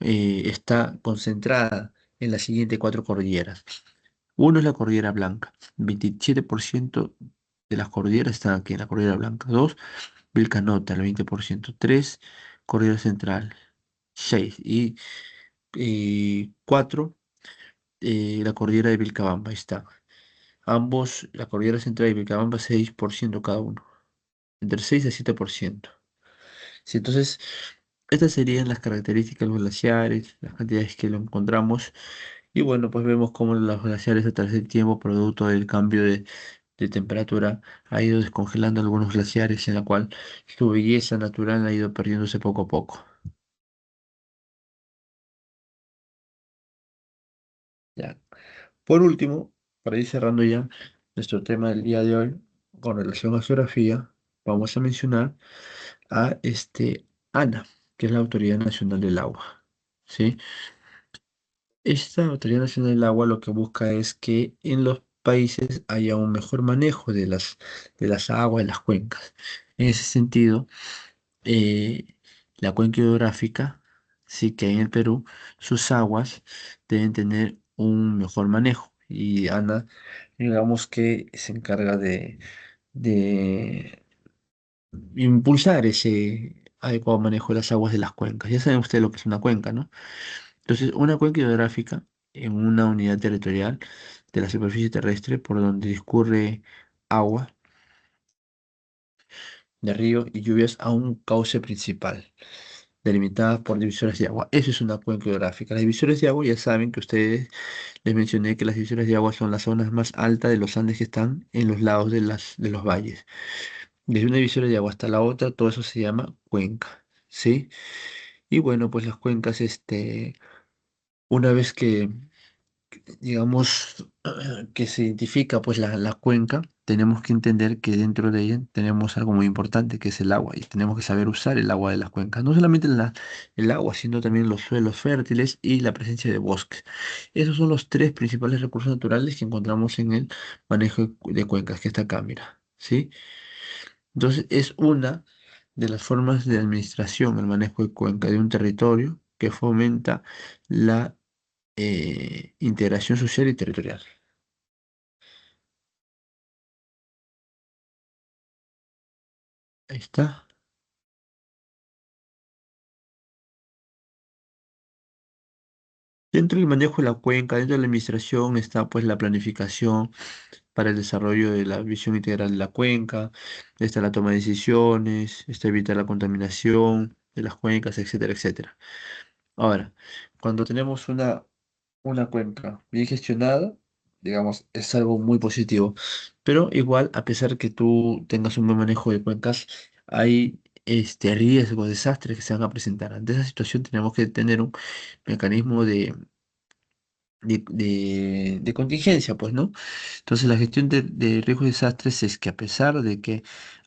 Speaker 1: está concentrada en las siguientes cuatro cordilleras. Uno es la Cordillera Blanca, 27% de las cordilleras están aquí en la Cordillera Blanca. Dos, Vilcanota, el 20%. Tres, Cordillera Central, 6. Y cuatro, la Cordillera de Vilcabamba, ahí está. Ambos, la Cordillera Central y Vilcabamba, 6% cada uno, entre 6 a 7%. Sí, entonces, estas serían las características de los glaciares, las cantidades que lo encontramos. Y bueno, pues vemos cómo los glaciares a través del tiempo, producto del cambio de temperatura, ha ido descongelando algunos glaciares en la cual su belleza natural ha ido perdiéndose poco a poco. Ya. Por último, para ir cerrando ya nuestro tema del día de hoy, con relación a geografía, vamos a mencionar a ANA, que es la Autoridad Nacional del Agua. ¿Sí? Esta Autoridad Nacional del Agua lo que busca es que en los países haya un mejor manejo de las aguas, de las cuencas. En ese sentido, eh, la cuenca hidrográfica, sí que hay en el Perú, sus aguas deben tener un mejor manejo. Y ANA, digamos que se encarga de impulsar ese adecuado manejo de las aguas de las cuencas. Ya saben ustedes lo que es una cuenca, ¿no? Entonces, una cuenca hidrográfica en una unidad territorial de la superficie terrestre por donde discurre agua de río y lluvias a un cauce principal, delimitadas por divisoras de agua. Eso es una cuenca hidrográfica. Las divisoras de agua, ya saben que ustedes les mencioné que las divisoras de agua son las zonas más altas de los Andes que están en los lados de los valles. Desde una divisora de agua hasta la otra, todo eso se llama cuenca, ¿sí? Y bueno, pues las cuencas, una vez que digamos, que se identifica pues la cuenca, tenemos que entender que dentro de ella tenemos algo muy importante que es el agua y tenemos que saber usar el agua de las cuencas. No solamente el agua, sino también los suelos fértiles y la presencia de bosques. Esos son los tres principales recursos naturales que encontramos en el manejo de cuencas, que está acá, mira, ¿sí? Entonces es una de las formas de administración, el manejo de cuenca de un territorio que fomenta la integración social y territorial. Ahí está. Dentro del manejo de la cuenca, dentro de la administración está pues la planificación para el desarrollo de la visión integral de la cuenca, está la toma de decisiones, está evitar la contaminación de las cuencas, etcétera, etcétera. Ahora, cuando tenemos una cuenca bien gestionada, digamos, es algo muy positivo. Pero igual, a pesar que tú tengas un buen manejo de cuencas, hay riesgos, desastres que se van a presentar. Ante esa situación tenemos que tener un mecanismo de contingencia, pues, ¿no? Entonces, la gestión de riesgos y desastres es que a pesar de que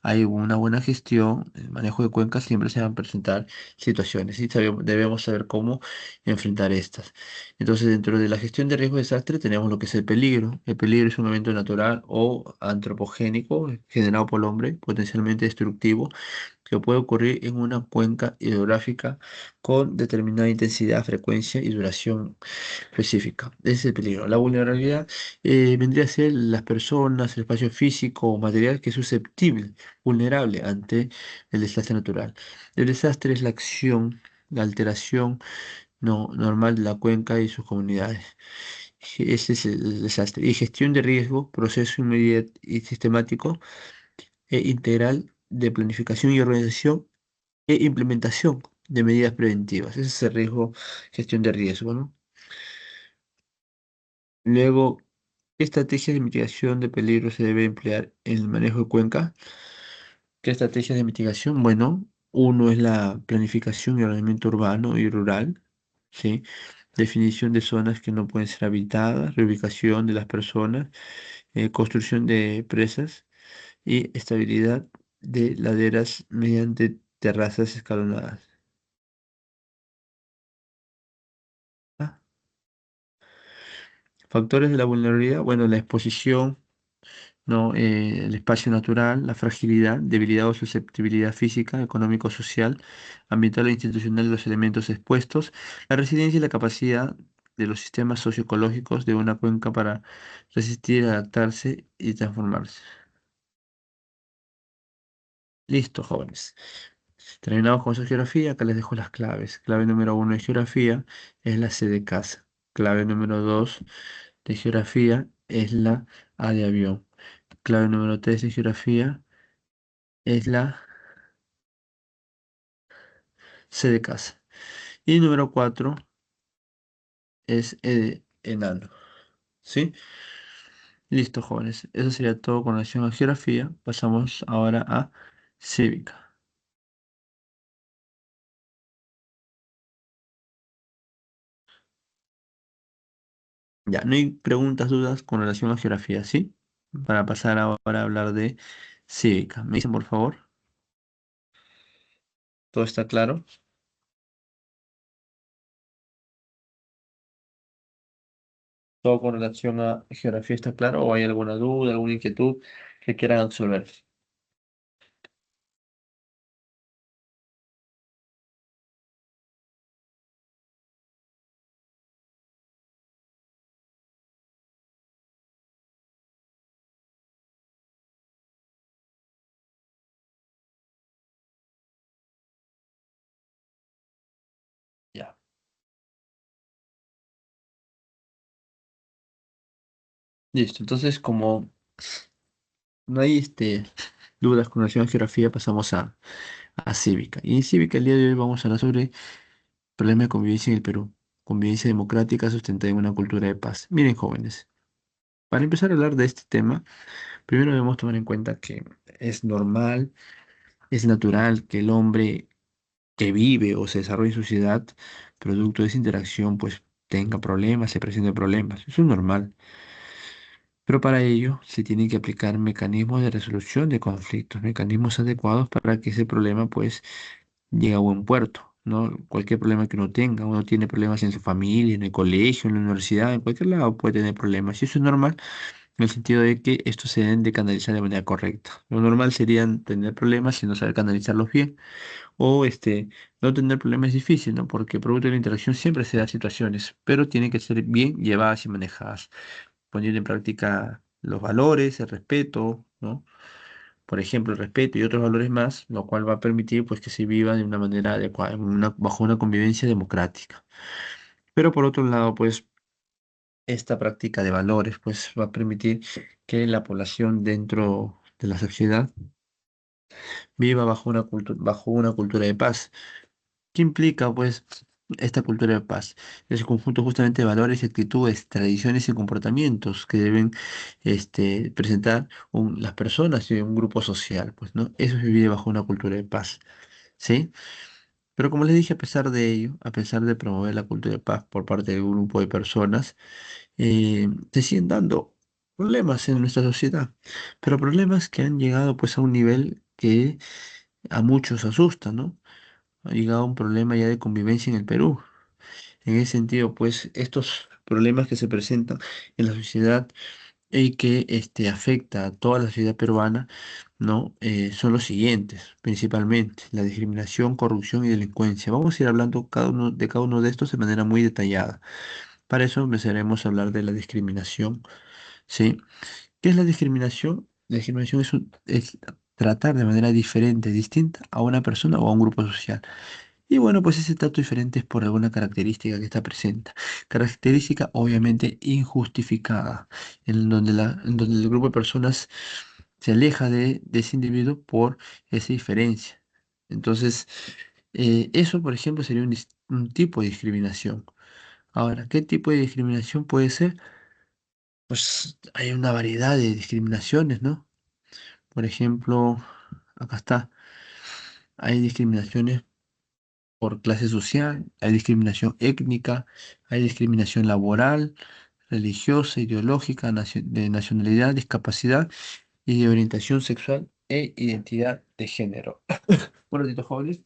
Speaker 1: hay una buena gestión, el manejo de cuencas siempre se van a presentar situaciones y debemos saber cómo enfrentar estas. Entonces, dentro de la gestión de riesgos y desastres tenemos lo que es el peligro. El peligro es un evento natural o antropogénico generado por el hombre, potencialmente destructivo, que puede ocurrir en una cuenca hidrográfica con determinada intensidad, frecuencia y duración específica. Ese es el peligro. La vulnerabilidad vendría a ser las personas, el espacio físico o material que es susceptible, vulnerable ante el desastre natural. El desastre es la acción, la alteración no, normal de la cuenca y sus comunidades. Ese es el desastre. Y gestión de riesgo, proceso inmediato y sistemático e integral de planificación y organización e implementación de medidas preventivas. Ese es el riesgo, gestión de riesgo, ¿no? Luego, ¿qué estrategias de mitigación de peligro se debe emplear en el manejo de cuenca? ¿Qué estrategias de mitigación? Bueno, Uno es la planificación y ordenamiento urbano y rural, ¿sí? Definición de zonas que no pueden ser habitadas, reubicación de las personas, construcción de presas y estabilidad de laderas mediante terrazas escalonadas. Ah, factores de la vulnerabilidad, bueno, la exposición, ¿no? El espacio natural, la fragilidad, debilidad o susceptibilidad física, económico-social, ambiental e institucional de los elementos expuestos, la resiliencia y la capacidad de los sistemas socioecológicos de una cuenca para resistir, adaptarse y transformarse. Listo, jóvenes. Terminamos con su geografía, acá les dejo las claves. Clave número uno de geografía es la C de casa. Clave número dos de geografía es la A de avión. Clave número tres de geografía es la C de casa. Y número 4 es E de enano. ¿Sí? Listo, jóvenes. Eso sería todo con relación a geografía. Pasamos ahora a cívica. Ya, no hay preguntas, dudas con relación a geografía, ¿sí? Para pasar ahora a hablar de cívica. ¿Me dicen, por favor? ¿Todo está claro? ¿Todo con relación a geografía está claro? ¿O hay alguna duda, alguna inquietud que quieran absolver? Ya. Listo. Entonces, como no hay dudas con relación a geografía, pasamos a cívica. Y en cívica el día de hoy vamos a hablar sobre problema de convivencia en el Perú. Convivencia democrática sustentada en una cultura de paz. Miren, jóvenes, para empezar a hablar de este tema, primero debemos tomar en cuenta que es normal, es natural que el hombre que vive o se desarrolla en sociedad, producto de esa interacción, pues tenga problemas, se presenten problemas. Eso es normal. Pero para ello se tienen que aplicar mecanismos de resolución de conflictos, mecanismos adecuados para que ese problema pues llegue a buen puerto, ¿no? Cualquier problema que uno tenga, uno tiene problemas en su familia, en el colegio, en la universidad, en cualquier lado puede tener problemas. Y eso es normal en el sentido de que estos se deben de canalizar de manera correcta. Lo normal sería tener problemas y no saber canalizarlos bien. O no tener problemas es difícil, ¿no? Porque producto de la interacción siempre se da situaciones, pero tienen que ser bien llevadas y manejadas poniendo en práctica los valores, el respeto, ¿no? Por ejemplo, el respeto y otros valores más, lo cual va a permitir pues que se viva de una manera adecuada, bajo una convivencia democrática. Pero por otro lado, pues esta práctica de valores pues va a permitir que la población dentro de la sociedad viva bajo una cultura de paz. ¿Qué implica, pues, esta cultura de paz? Es el conjunto justamente de valores, actitudes, tradiciones y comportamientos que deben presentar las personas y un grupo social, pues, ¿no? Eso es vivir bajo una cultura de paz, ¿sí? Pero como les dije, a pesar de ello, a pesar de promover la cultura de paz por parte de un grupo de personas, se siguen dando problemas en nuestra sociedad, pero problemas que han llegado, pues, a un nivel que a muchos asusta, ¿no? Ha llegado a un problema ya de convivencia en el Perú. En ese sentido, pues estos problemas que se presentan en la sociedad y que afecta a toda la sociedad peruana, ¿no? Son los siguientes, principalmente, la discriminación, corrupción y delincuencia. Vamos a ir hablando cada uno de estos de manera muy detallada. Para eso empezaremos a hablar de la discriminación, ¿sí? ¿Qué es la discriminación? La discriminación es tratar de manera diferente, distinta a una persona o a un grupo social. Y bueno, pues ese trato diferente es por alguna característica que está presente. Característica obviamente injustificada, en donde el grupo de personas se aleja de ese individuo por esa diferencia. Entonces, eso, por ejemplo, sería un tipo de discriminación. Ahora, ¿qué tipo de discriminación puede ser? Pues hay una variedad de discriminaciones, ¿no? Por ejemplo, acá está. Hay discriminaciones por clase social, hay discriminación étnica, hay discriminación laboral, religiosa, ideológica, de nacionalidad, discapacidad y de orientación sexual e identidad de género. Un ratito, jóvenes.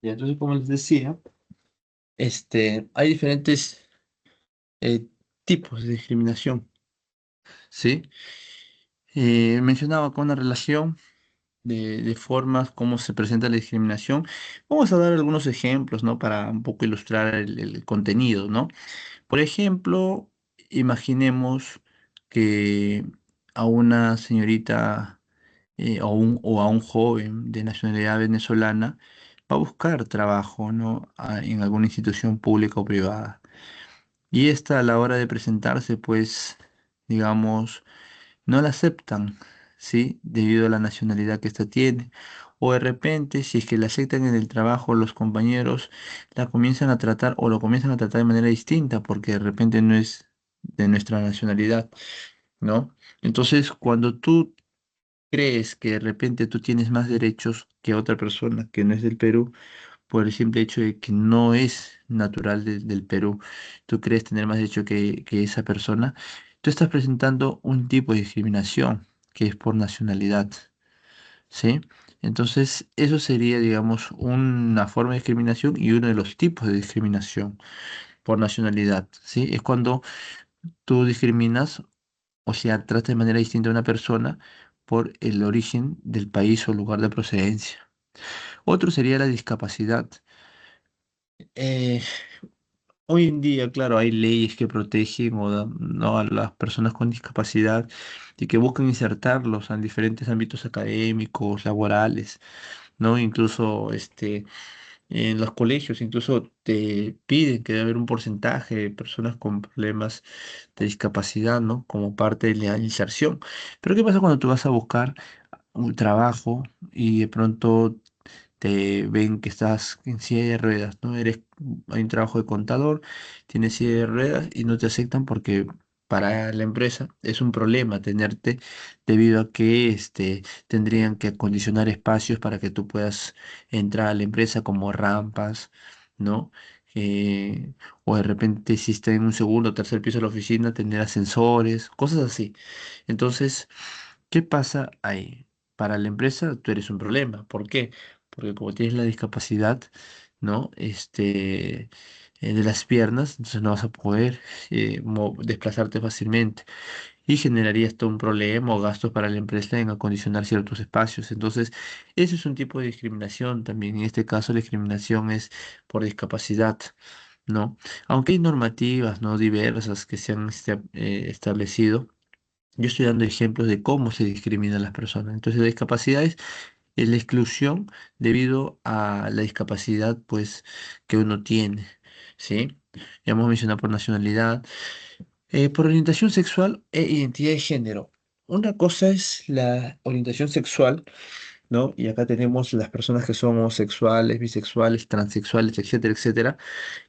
Speaker 1: Y entonces, como les decía, hay diferentes eh, tipos de discriminación, ¿sí? Mencionaba con una relación de formas cómo se presenta la discriminación. Vamos a dar algunos ejemplos, ¿no? Para un poco ilustrar el contenido, ¿no? Por ejemplo, imaginemos que a una señorita o a un joven de nacionalidad venezolana va a buscar trabajo, ¿no? En alguna institución pública o privada. Y esta a la hora de presentarse, pues, digamos, no la aceptan, ¿sí? Debido a la nacionalidad que ésta tiene. O de repente, si es que la aceptan en el trabajo, los compañeros la comienzan a tratar o lo comienzan a tratar de manera distinta porque de repente no es de nuestra nacionalidad, ¿no? Entonces, cuando tú crees que de repente tú tienes más derechos que otra persona que no es del Perú, por el simple hecho de que no es natural del Perú, tú crees tener más derecho que esa persona, tú estás presentando un tipo de discriminación que es por nacionalidad, ¿sí? Entonces, eso sería, digamos, una forma de discriminación y uno de los tipos de discriminación por nacionalidad, ¿sí? Es cuando tú discriminas, o sea, tratas de manera distinta a una persona por el origen del país o lugar de procedencia. Otro sería la discapacidad. Eh, Hoy en día, claro, hay leyes que protegen ¿no? a las personas con discapacidad y que buscan insertarlos en diferentes ámbitos académicos, laborales, ¿no? Incluso en los colegios, incluso te piden que debe haber un porcentaje de personas con problemas de discapacidad, ¿no? Como parte de la inserción. Pero ¿qué pasa cuando tú vas a buscar un trabajo y de pronto te ven que estás en silla de ruedas, ¿no? Hay un trabajo de contador, tienes silla de ruedas y no te aceptan porque para la empresa es un problema tenerte debido a que tendrían que acondicionar espacios para que tú puedas entrar a la empresa como rampas, ¿no? Eh, o de repente si está en un segundo o tercer piso de la oficina, tener ascensores, cosas así. Entonces, ¿qué pasa ahí? Para la empresa tú eres un problema. ¿Por qué? Porque como tienes la discapacidad, ¿no? De las piernas, entonces no vas a poder desplazarte fácilmente y generaría esto un problema o gastos para la empresa en acondicionar ciertos espacios. Entonces, eso es un tipo de discriminación también. En este caso, la discriminación es por discapacidad, ¿no? Aunque hay normativas, ¿no? diversas que se han establecido. Yo estoy dando ejemplos de cómo se discriminan las personas. Entonces, la discapacidad es la exclusión debido a la discapacidad, pues, que uno tiene, ¿sí? Ya hemos mencionado por nacionalidad, por orientación sexual e identidad de género. Una cosa es la orientación sexual, ¿no? Y acá tenemos las personas que son homosexuales, bisexuales, transexuales, etcétera, etcétera.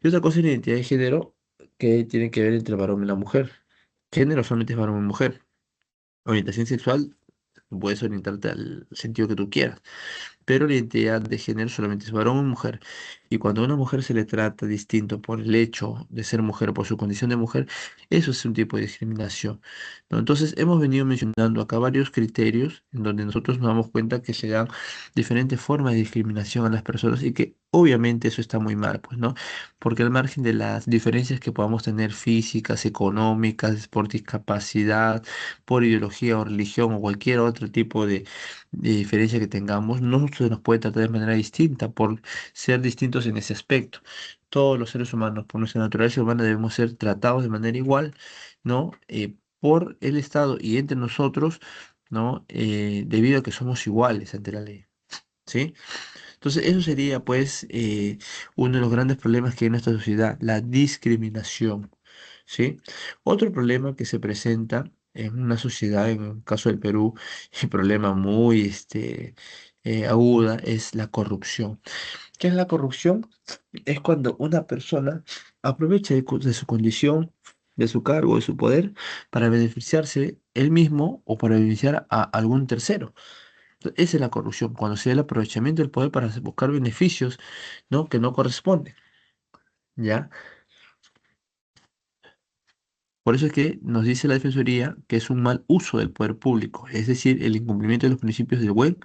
Speaker 1: Y otra cosa es la identidad de género que tiene que ver entre el varón y la mujer. Género solamente es varón y mujer. Orientación sexual, puedes orientarte al sentido que tú quieras, pero la identidad de género solamente es varón o mujer. Y cuando a una mujer se le trata distinto por el hecho de ser mujer o por su condición de mujer, eso es un tipo de discriminación, ¿no? Entonces, hemos venido mencionando acá varios criterios en donde nosotros nos damos cuenta que se dan diferentes formas de discriminación a las personas y que obviamente eso está muy mal, pues, ¿no? Porque al margen de las diferencias que podamos tener físicas, económicas, por discapacidad, por ideología o religión o cualquier otro tipo de diferencia que tengamos, no se nos puede tratar de manera distinta por ser distintos en ese aspecto. Todos los seres humanos, por nuestra naturaleza humana, debemos ser tratados de manera igual, ¿no? por el Estado y entre nosotros, ¿no? Debido a que somos iguales ante la ley, ¿sí? Entonces, eso sería, pues, uno de los grandes problemas que hay en nuestra sociedad, la discriminación, ¿sí? Otro problema que se presenta en una sociedad, en el caso del Perú, y problema muy, aguda, es la corrupción. ¿Qué es la corrupción? Es cuando una persona aprovecha de su condición, de su cargo, de su poder, para beneficiarse él mismo o para beneficiar a algún tercero. Esa es la corrupción, cuando se da el aprovechamiento del poder para buscar beneficios, ¿no? Que no corresponden, ¿ya? Por eso es que nos dice la Defensoría que es un mal uso del poder público, es decir, el incumplimiento de los principios del buen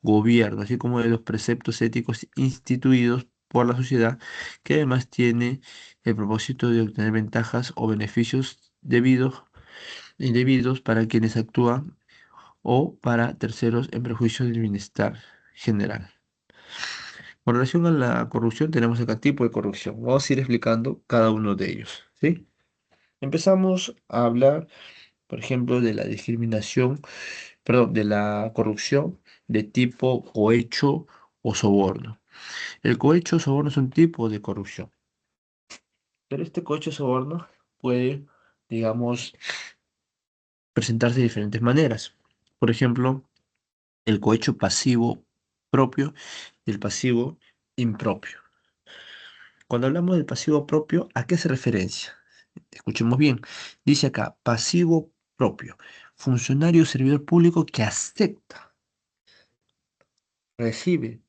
Speaker 1: gobierno, así como de los preceptos éticos instituidos por la sociedad, que además tiene el propósito de obtener ventajas o beneficios indebidos para quienes actúan o para terceros en perjuicio del bienestar general. Con relación a la corrupción, tenemos acá tipo de corrupción. Vamos a ir explicando cada uno de ellos, ¿sí? Empezamos a hablar, por ejemplo, de la discriminación, perdón, de la corrupción de tipo cohecho o soborno. El cohecho o soborno es un tipo de corrupción, pero este cohecho o soborno puede, digamos, presentarse de diferentes maneras. Por ejemplo, el cohecho pasivo propio y el pasivo impropio. Cuando hablamos del pasivo propio, ¿a qué se referencia? Escuchemos bien. Dice acá, pasivo propio. Funcionario o servidor público que acepta, recibe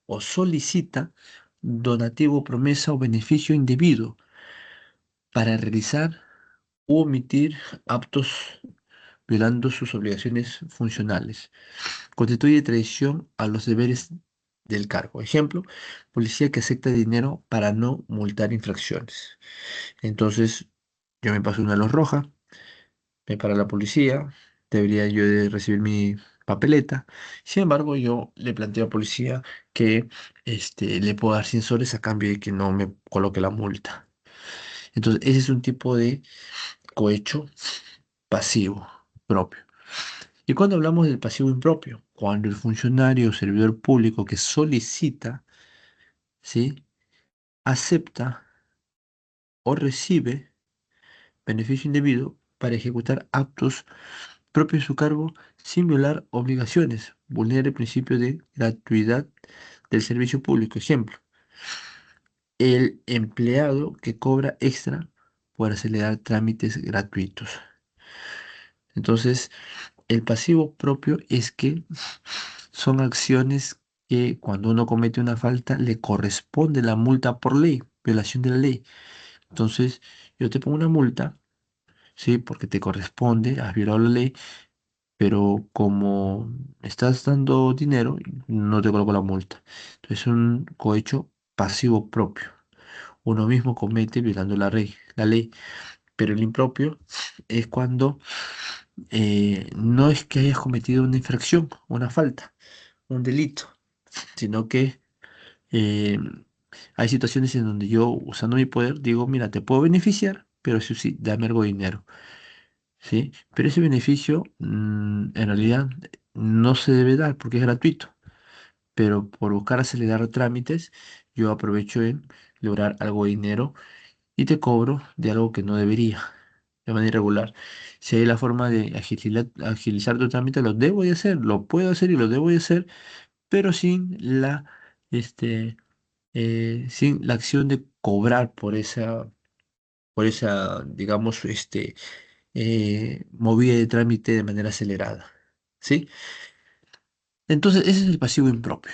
Speaker 1: o solicita donativo, promesa o beneficio indebido para realizar u omitir actos violando sus obligaciones funcionales. Constituye traición a los deberes del cargo. Ejemplo, policía que acepta dinero para no multar infracciones. Entonces, yo me paso una luz roja, me para la policía, debería yo de recibir mi papeleta. Sin embargo, yo le planteo al policía que le puedo dar 100 soles a cambio de que no me coloque la multa. Entonces, ese es un tipo de cohecho pasivo propio. Y cuando hablamos del pasivo impropio, cuando el funcionario o servidor público que solicita, ¿sí? Acepta o recibe beneficio indebido para ejecutar actos propios de su cargo sin violar obligaciones, vulnera el principio de gratuidad del servicio público. Ejemplo, el empleado que cobra extra por acelerar trámites gratuitos. Entonces, el pasivo propio es que son acciones que cuando uno comete una falta le corresponde la multa por ley, violación de la ley. Entonces, yo te pongo una multa, sí, porque te corresponde, has violado la ley, pero como me estás dando dinero, no te coloco la multa. Entonces, es un cohecho pasivo propio. Uno mismo comete violando la ley, pero el impropio es cuando no es que hayas cometido una infracción, una falta, un delito, sino que eh, hay situaciones en donde yo, usando mi poder, digo, mira, te puedo beneficiar, pero eso sí, dame algo de dinero, ¿sí? Pero ese beneficio, en realidad, no se debe dar porque es gratuito, pero por buscar acelerar trámites, yo aprovecho en lograr algo de dinero y te cobro de algo que no debería, de manera irregular. Si hay la forma de agilizar tu trámite, lo debo de hacer, lo puedo hacer y lo debo de hacer, pero este, sin la acción de cobrar por esa, digamos, movida de trámite de manera acelerada, ¿sí? Entonces, ese es el pasivo impropio.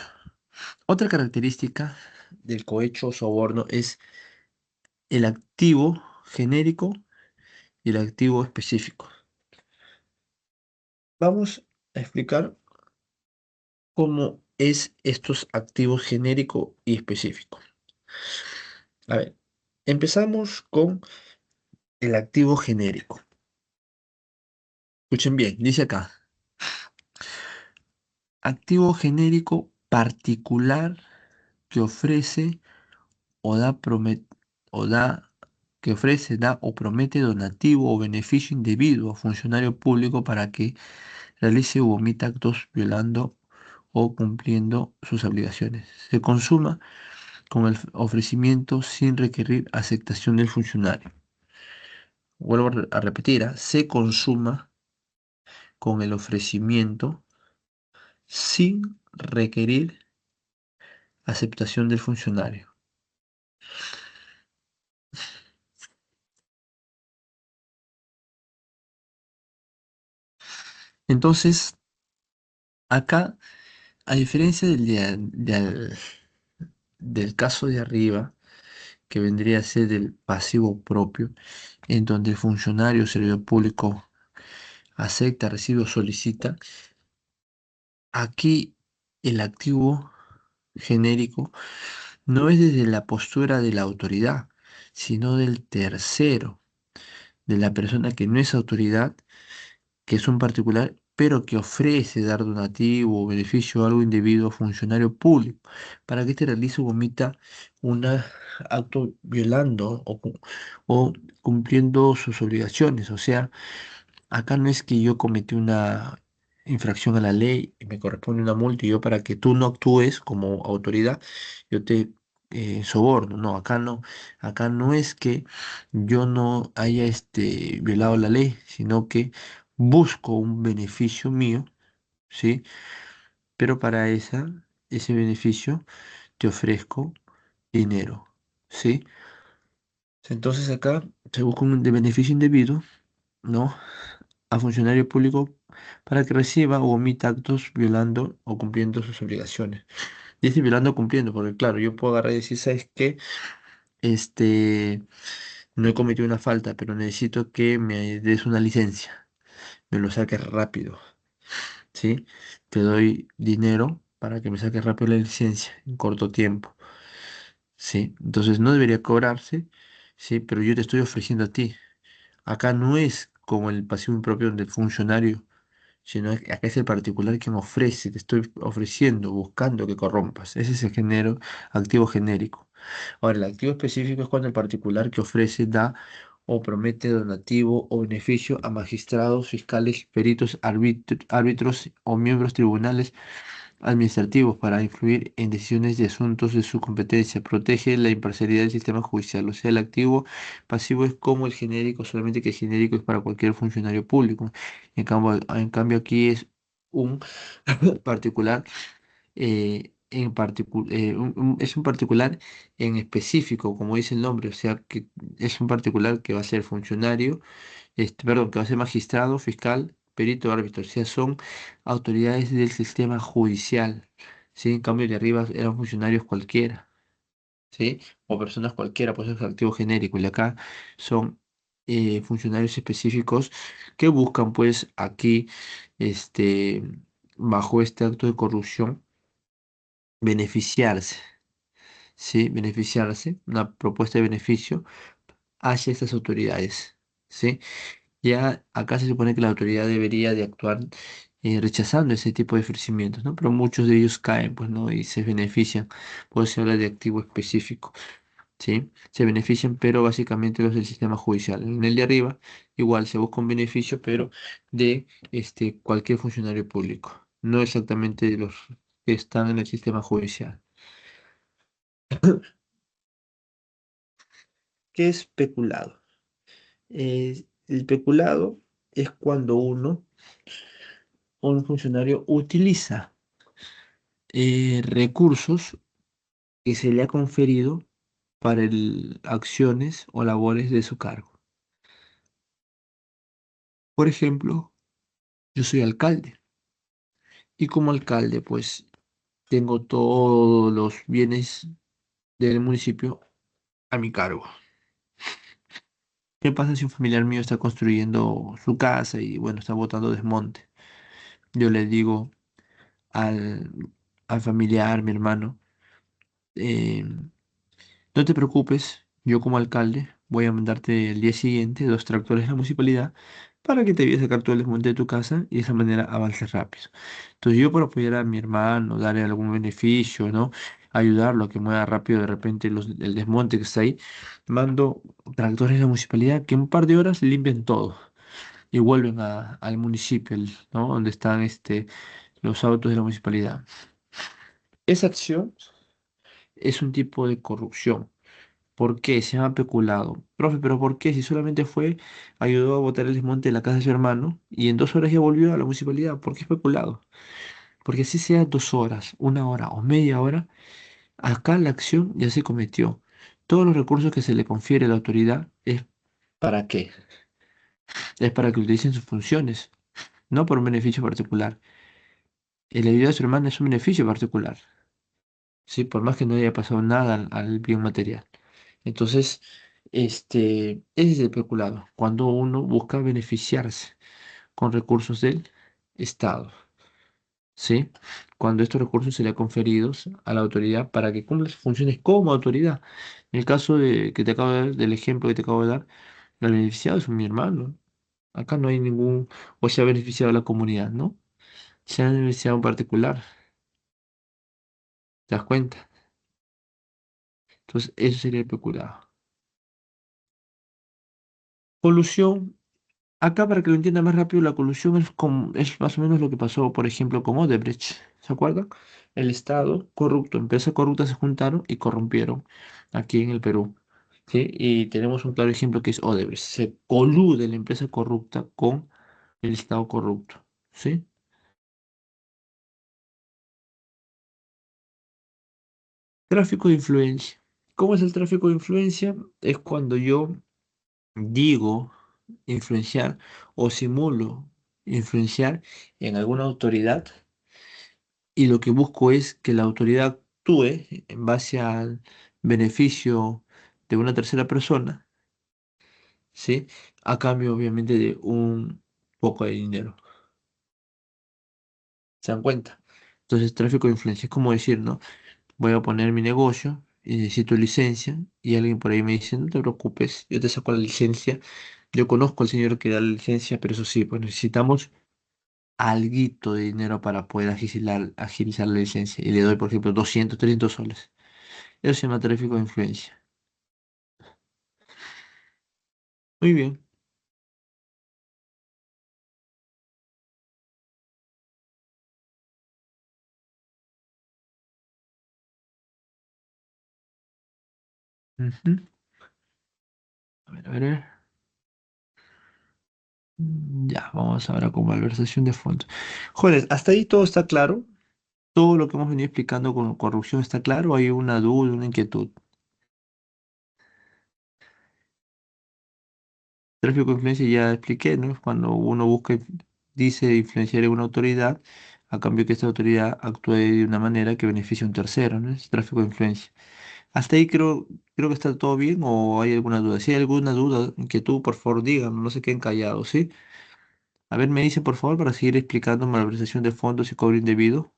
Speaker 1: Otra característica del cohecho o soborno es el activo genérico y el activo específico. Vamos a explicar cómo es estos activos genérico y específico. A ver, empezamos con el activo genérico. Escuchen bien, dice acá, activo genérico particular que ofrece o da, o da que ofrece, da o promete donativo o beneficio indebido a funcionario público para que realice u omita actos violando o cumpliendo sus obligaciones. Se consuma con el ofrecimiento sin requerir aceptación del funcionario. Vuelvo a repetir, se consuma con el ofrecimiento sin requerir aceptación del funcionario. Entonces, acá, a diferencia del caso de arriba, que vendría a ser del pasivo propio, en donde el funcionario o servidor público acepta, recibe o solicita, aquí el activo genérico no es desde la postura de la autoridad, sino del tercero, de la persona que no es autoridad, que es un particular, pero que ofrece dar donativo o beneficio o algo indebido a funcionario público, para que este realice o omita un acto violando o cumpliendo sus obligaciones. O sea, acá no es que yo cometí una infracción a la ley y me corresponde una multa y yo para que tú no actúes como autoridad, yo te soborno. No, acá no. Acá no es que yo no haya violado la ley, sino que busco un beneficio mío, ¿sí? Pero para ese beneficio te ofrezco dinero, ¿sí? Entonces acá se busca un de beneficio indebido, ¿no? A funcionario público para que reciba o omita actos violando o cumpliendo sus obligaciones. Dice violando o cumpliendo, porque claro, yo puedo agarrar y decir, ¿sabes qué? Este, no he cometido una falta, pero necesito que me des una licencia, me lo saques rápido, ¿sí? Te doy dinero para que me saques rápido la licencia en corto tiempo, ¿sí? Entonces no debería cobrarse, ¿sí? Pero yo te estoy ofreciendo a ti. Acá no es como el pasivo impropio del funcionario, sino que acá es el particular quien ofrece, te estoy ofreciendo, buscando que corrompas. Ese es el género activo genérico. Ahora, el activo específico es cuando el particular que ofrece da o promete donativo o beneficio a magistrados, fiscales, peritos, árbitros o miembros tribunales administrativos para influir en decisiones de asuntos de su competencia. Protege la imparcialidad del sistema judicial. O sea, el activo pasivo es como el genérico, solamente que el genérico es para cualquier funcionario público. En cambio aquí es un particular, es un particular en específico, como dice el nombre. O sea, que es un particular que va a ser funcionario, perdón, que va a ser magistrado, fiscal, perito, árbitro. O sea, son autoridades del sistema judicial. ¿Sí? En cambio, de arriba eran funcionarios cualquiera, ¿sí? O personas cualquiera, pues es activo genérico. Y acá son funcionarios específicos que buscan, pues, aquí, este, bajo este acto de corrupción, beneficiarse, ¿sí? Beneficiarse, una propuesta de beneficio hacia estas autoridades, ¿sí? Ya acá se supone que la autoridad debería de actuar rechazando ese tipo de ofrecimientos, ¿no? Pero muchos de ellos caen, pues, ¿no? Y se benefician. Por eso se habla de activo específico, ¿sí? Se benefician, pero básicamente los del sistema judicial. En el de arriba, igual se busca un beneficio, pero de cualquier funcionario público, no exactamente de los que están en el sistema judicial. ¿Qué es peculado? El peculado es cuando un funcionario utiliza recursos que se le ha conferido para acciones o labores de su cargo. Por ejemplo, yo soy alcalde y como alcalde pues tengo todos los bienes del municipio a mi cargo. ¿Qué pasa si un familiar mío está construyendo su casa y bueno, está botando desmonte? Yo le digo al, al familiar, mi hermano, eh, no te preocupes, yo como alcalde voy a mandarte el día siguiente 2 tractores a la municipalidad para que te ayude a sacar todo el desmonte de tu casa y de esa manera avances rápido. Entonces yo por apoyar a mi hermano, darle algún beneficio, ¿no? ayudarlo a que mueva rápido de repente el desmonte que está ahí, mando tractores de la municipalidad que en un par de horas limpian todo y vuelven al municipio, ¿no? Donde están los autos de la municipalidad. Esa acción es un tipo de corrupción. ¿Por qué? Se llama peculado. Profe, ¿pero por qué? Si solamente ayudó a botar el desmonte de la casa de su hermano y en 2 horas ya volvió a la municipalidad. ¿Por qué es peculado? Porque así sea 2 horas, 1 hora o media hora, acá la acción ya se cometió. Todos los recursos que se le confiere a la autoridad es ¿para qué? Es para que utilicen sus funciones, no por un beneficio particular. El ayuda a su hermano es un beneficio particular, ¿sí? Por más que no haya pasado nada al bien material. Entonces, ese es el peculado, cuando uno busca beneficiarse con recursos del Estado, ¿sí? Cuando estos recursos se le han conferidos a la autoridad para que cumpla sus funciones como autoridad. En el caso que te acabo de dar, del ejemplo que te acabo de dar, el beneficiado es mi hermano. Acá no hay o se ha beneficiado a la comunidad, ¿no? Se ha beneficiado en particular, ¿te das cuenta? Entonces, eso sería el peculado. Colusión. Acá, para que lo entienda más rápido, la colusión es más o menos lo que pasó, por ejemplo, con Odebrecht. ¿Se acuerdan? El Estado corrupto, empresas corruptas se juntaron y corrompieron aquí en el Perú. ¿Sí? Y tenemos un claro ejemplo que es Odebrecht. Se colude la empresa corrupta con el Estado corrupto. ¿Sí? Tráfico de influencia. ¿Cómo es el tráfico de influencia? Es cuando yo digo influenciar o simulo influenciar en alguna autoridad y lo que busco es que la autoridad actúe en base al beneficio de una tercera persona, ¿sí? A cambio, obviamente, de un poco de dinero. ¿Se dan cuenta? Entonces, tráfico de influencia es como decir, ¿no? Voy a poner mi negocio y necesito licencia y alguien por ahí me dice, no te preocupes, yo te saco la licencia. Yo conozco al señor que da la licencia, pero eso sí, pues necesitamos alguito de dinero para poder agilizar la licencia. Y le doy, por ejemplo, 200 300 soles. Eso se llama tráfico de influencia. Muy bien. Ujú. A ver, a ver. Ya, vamos ahora con malversación de fondos. Jóvenes, hasta ahí todo está claro. Todo lo que hemos venido explicando con corrupción está claro. Hay una duda, una inquietud. Tráfico de influencia ya expliqué, ¿no? Es cuando uno dice influenciar en una autoridad, a cambio que esta autoridad actúe de una manera que beneficie a un tercero, ¿no? Es tráfico de influencia. Hasta ahí creo que está todo bien o hay alguna duda. Si hay alguna duda, inquietud, por favor, díganme, no se queden callados, ¿sí? A ver, me dice por favor para seguir explicando malversación de fondos y cobro indebido.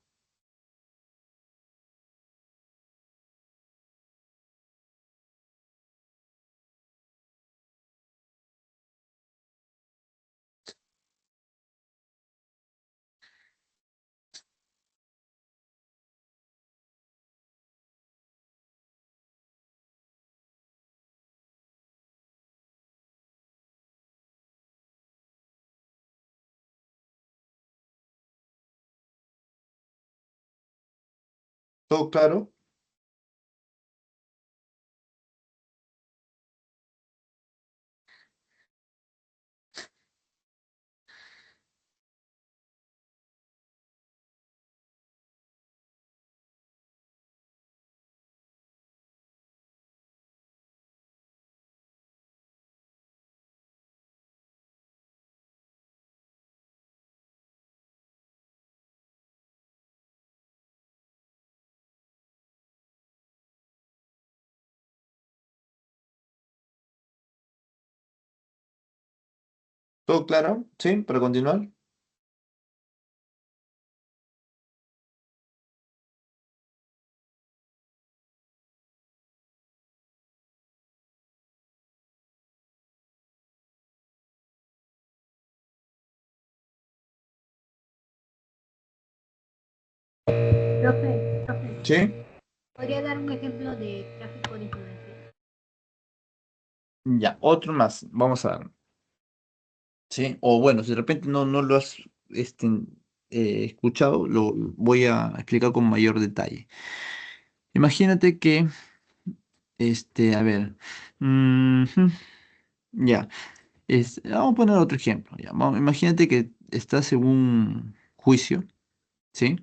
Speaker 1: ¿Todo claro? ¿Todo claro? ¿Sí? ¿Para continuar?
Speaker 2: Profe,
Speaker 1: ¿Sí?
Speaker 2: ¿Podría dar un ejemplo de tráfico de influencia?
Speaker 1: Ya, otro más. Vamos a ver. ¿Sí? O bueno, si de repente no lo has este, escuchado, lo voy a explicar con mayor detalle. Imagínate que, a ver, ujú, ya, vamos a poner otro ejemplo. Ya, imagínate que estás en un juicio, ¿sí?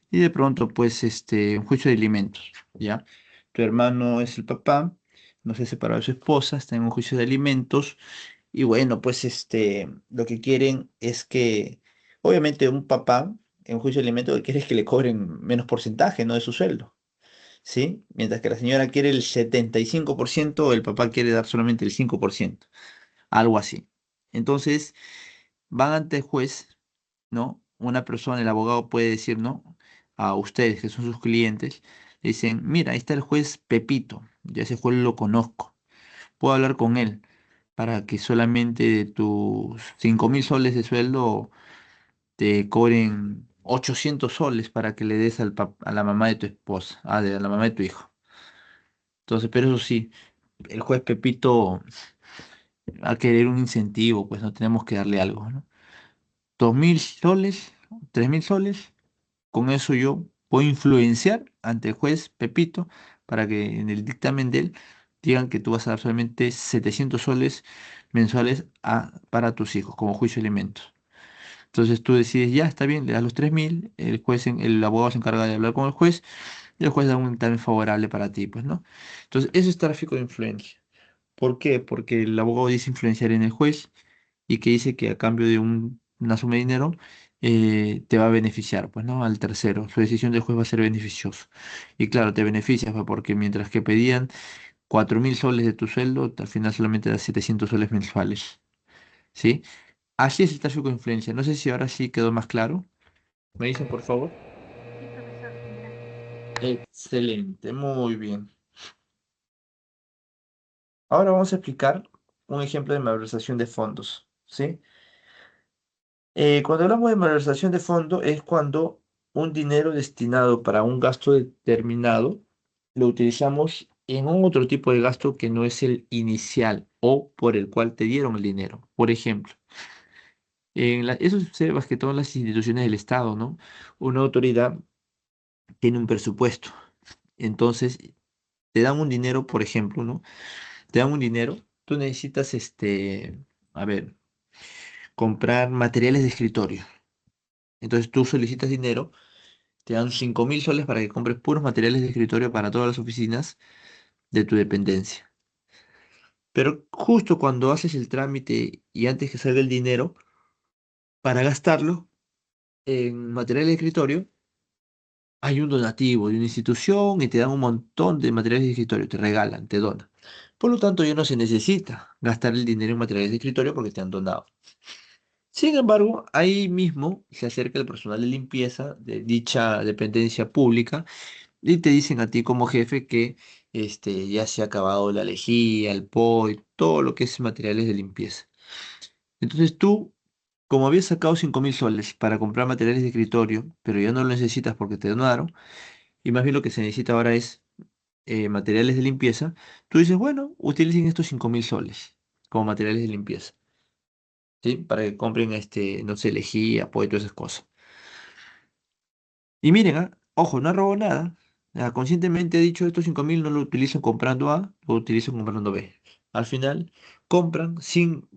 Speaker 1: Y de pronto, pues, un juicio de alimentos, ¿ya? Tu hermano es el papá, no se separó de su esposa, está en un juicio de alimentos, y bueno, pues, lo que quieren es que, obviamente, un papá en un juicio de alimentos lo que quiere es que le cobren menos porcentaje, ¿no? De su sueldo, ¿sí? Mientras que la señora quiere el 75%, el papá quiere dar solamente el 5%, algo así. Entonces, van ante el juez, ¿no? Una persona, el abogado puede decir, ¿no? A ustedes, que son sus clientes, le dicen, mira, ahí está el juez Pepito, ya ese juez lo conozco, puedo hablar con él para que solamente de tus 5.000 soles de sueldo te cobren 800 soles para que le des a la mamá de tu esposa, a la mamá de tu hijo. Entonces, pero eso sí, el juez Pepito va a querer un incentivo, pues no tenemos que darle algo, ¿no? 2.000 soles, 3.000 soles. Con eso yo puedo influenciar ante el juez Pepito para que en el dictamen de él digan que tú vas a dar solamente 700 soles mensuales para tus hijos como juicio de alimentos. Entonces tú decides, ya está bien, le das los 3.000, el abogado se encarga de hablar con el juez y el juez da un dictamen favorable para ti, pues, ¿no? Entonces eso es tráfico de influencia. ¿Por qué? Porque el abogado dice influenciar en el juez y que dice que a cambio de una suma de dinero te va a beneficiar, pues, ¿no? Al tercero. Su decisión del juez va a ser beneficioso. Y claro, te beneficias, pues, porque mientras que pedían 4.000 soles de tu sueldo, al final solamente das 700 soles mensuales, ¿sí? Así es el tráfico de influencia. No sé si ahora sí quedó más claro. ¿Me dicen, por favor?
Speaker 2: Sí, profesor, gracias.
Speaker 1: Excelente, muy bien. Ahora vamos a explicar un ejemplo de malversación de fondos, ¿sí? Cuando hablamos de malversación de fondo es cuando un dinero destinado para un gasto determinado lo utilizamos en un otro tipo de gasto que no es el inicial o por el cual te dieron el dinero. Por ejemplo, eso sucede más que todo en las instituciones del Estado, ¿no? Una autoridad tiene un presupuesto, entonces te dan un dinero, por ejemplo, ¿no? Te dan un dinero, tú necesitas, a ver, comprar materiales de escritorio. Entonces tú solicitas dinero. Te dan 5.000 soles para que compres puros materiales de escritorio para todas las oficinas de tu dependencia. Pero justo cuando haces el trámite y antes que salga el dinero para gastarlo en materiales de escritorio, hay un donativo de una institución y te dan un montón de materiales de escritorio, te regalan, te donan. Por lo tanto, ya no se necesita gastar el dinero en materiales de escritorio porque te han donado. Sin embargo, ahí mismo se acerca el personal de limpieza de dicha dependencia pública y te dicen a ti como jefe que ya se ha acabado la lejía, el POI, todo lo que es materiales de limpieza. Entonces tú, como habías sacado 5.000 soles para comprar materiales de escritorio, pero ya no lo necesitas porque te donaron, y más bien lo que se necesita ahora es materiales de limpieza, tú dices, bueno, utilicen estos 5.000 soles como materiales de limpieza, ¿sí? Para que compren, no sé, lejía, POI, todas esas cosas. Y miren, ojo, no robó nada. Conscientemente he dicho, estos 5.000 no lo utilizo comprando A, lo utilizo comprando B. Al final, compran sin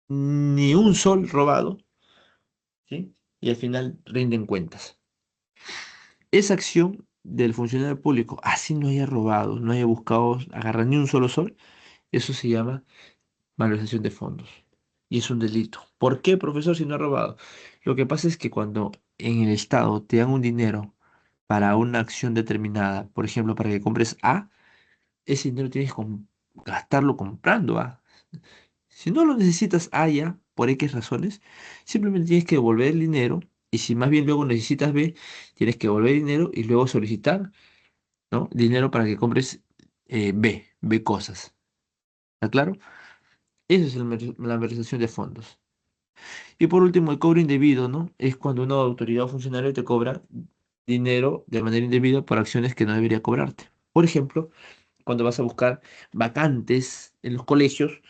Speaker 1: ni un sol robado, ¿sí? Y al final rinden cuentas. Esa acción del funcionario público, así no haya robado, no haya buscado agarrar ni un solo sol, eso se llama malversación de fondos. Y es un delito. ¿Por qué, profesor, si no ha robado? Lo que pasa es que cuando en el Estado te dan un dinero para una acción determinada, por ejemplo, para que compres A, ese dinero tienes que gastarlo comprando A. Si no lo necesitas A ya, por X razones, simplemente tienes que devolver el dinero. Y si más bien luego necesitas B, tienes que devolver dinero y luego solicitar, ¿no? Dinero para que compres B cosas. ¿Está claro? Eso es la malversación de fondos. Y por último, el cobro indebido, ¿no? Es cuando una autoridad o funcionario te cobra dinero de manera indebida por acciones que no debería cobrarte. Por ejemplo, cuando vas a buscar vacantes en los colegios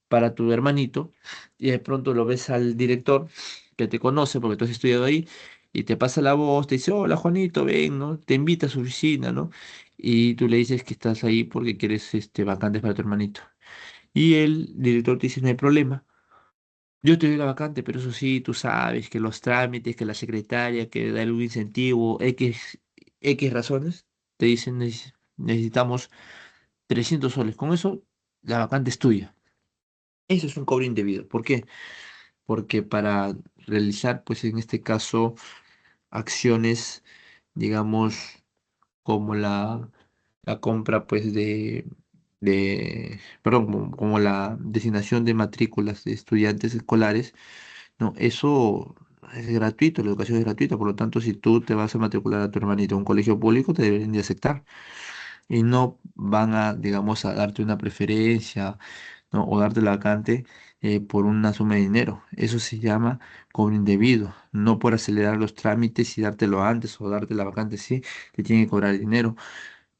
Speaker 1: para tu hermanito y de pronto lo ves al director que te conoce porque tú has estudiado ahí y te pasa la voz, te dice, hola Juanito, ven, ¿no? Te invita a su oficina, ¿no? Y tú le dices que estás ahí porque quieres vacantes para tu hermanito. Y el director te dice, no hay problema. Yo te doy la vacante, pero eso sí, tú sabes que los trámites, que la secretaria, que da algún incentivo, X razones, te dicen necesitamos 300 soles. Con eso, la vacante es tuya. Eso es un cobro indebido. ¿Por qué? Porque para realizar, pues en este caso, acciones, digamos, como la compra, pues perdón, como la designación de matrículas de estudiantes escolares, no, eso es gratuito, la educación es gratuita, por lo tanto, si tú te vas a matricular a tu hermanito a un colegio público, te deben de aceptar y no van a, digamos, a darte una preferencia, ¿no? O darte la vacante por una suma de dinero. Eso se llama cobro indebido, no por acelerar los trámites y dártelo antes o darte la vacante, sí, te tienen que cobrar dinero.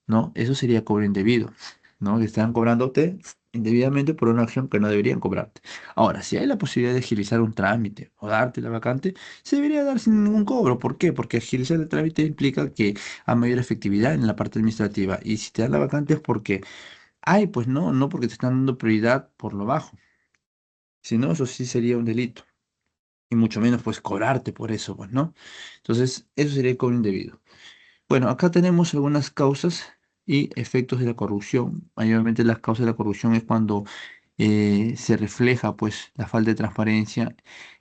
Speaker 1: ¿No? Eso sería cobro indebido, ¿no? Que están cobrándote indebidamente por una acción que no deberían cobrarte. Ahora, si hay la posibilidad de agilizar un trámite o darte la vacante, se debería dar sin ningún cobro. ¿Por qué? Porque agilizar el trámite implica que hay mayor efectividad en la parte administrativa. Y si te dan la vacante es porque hay, pues no, no porque te están dando prioridad por lo bajo. Si no, eso sí sería un delito. Y mucho menos, pues, cobrarte por eso, pues, ¿no? Entonces, eso sería cobro indebido. Bueno, acá tenemos algunas causas y efectos de la corrupción. Mayormente las causas de la corrupción es cuando se refleja pues la falta de transparencia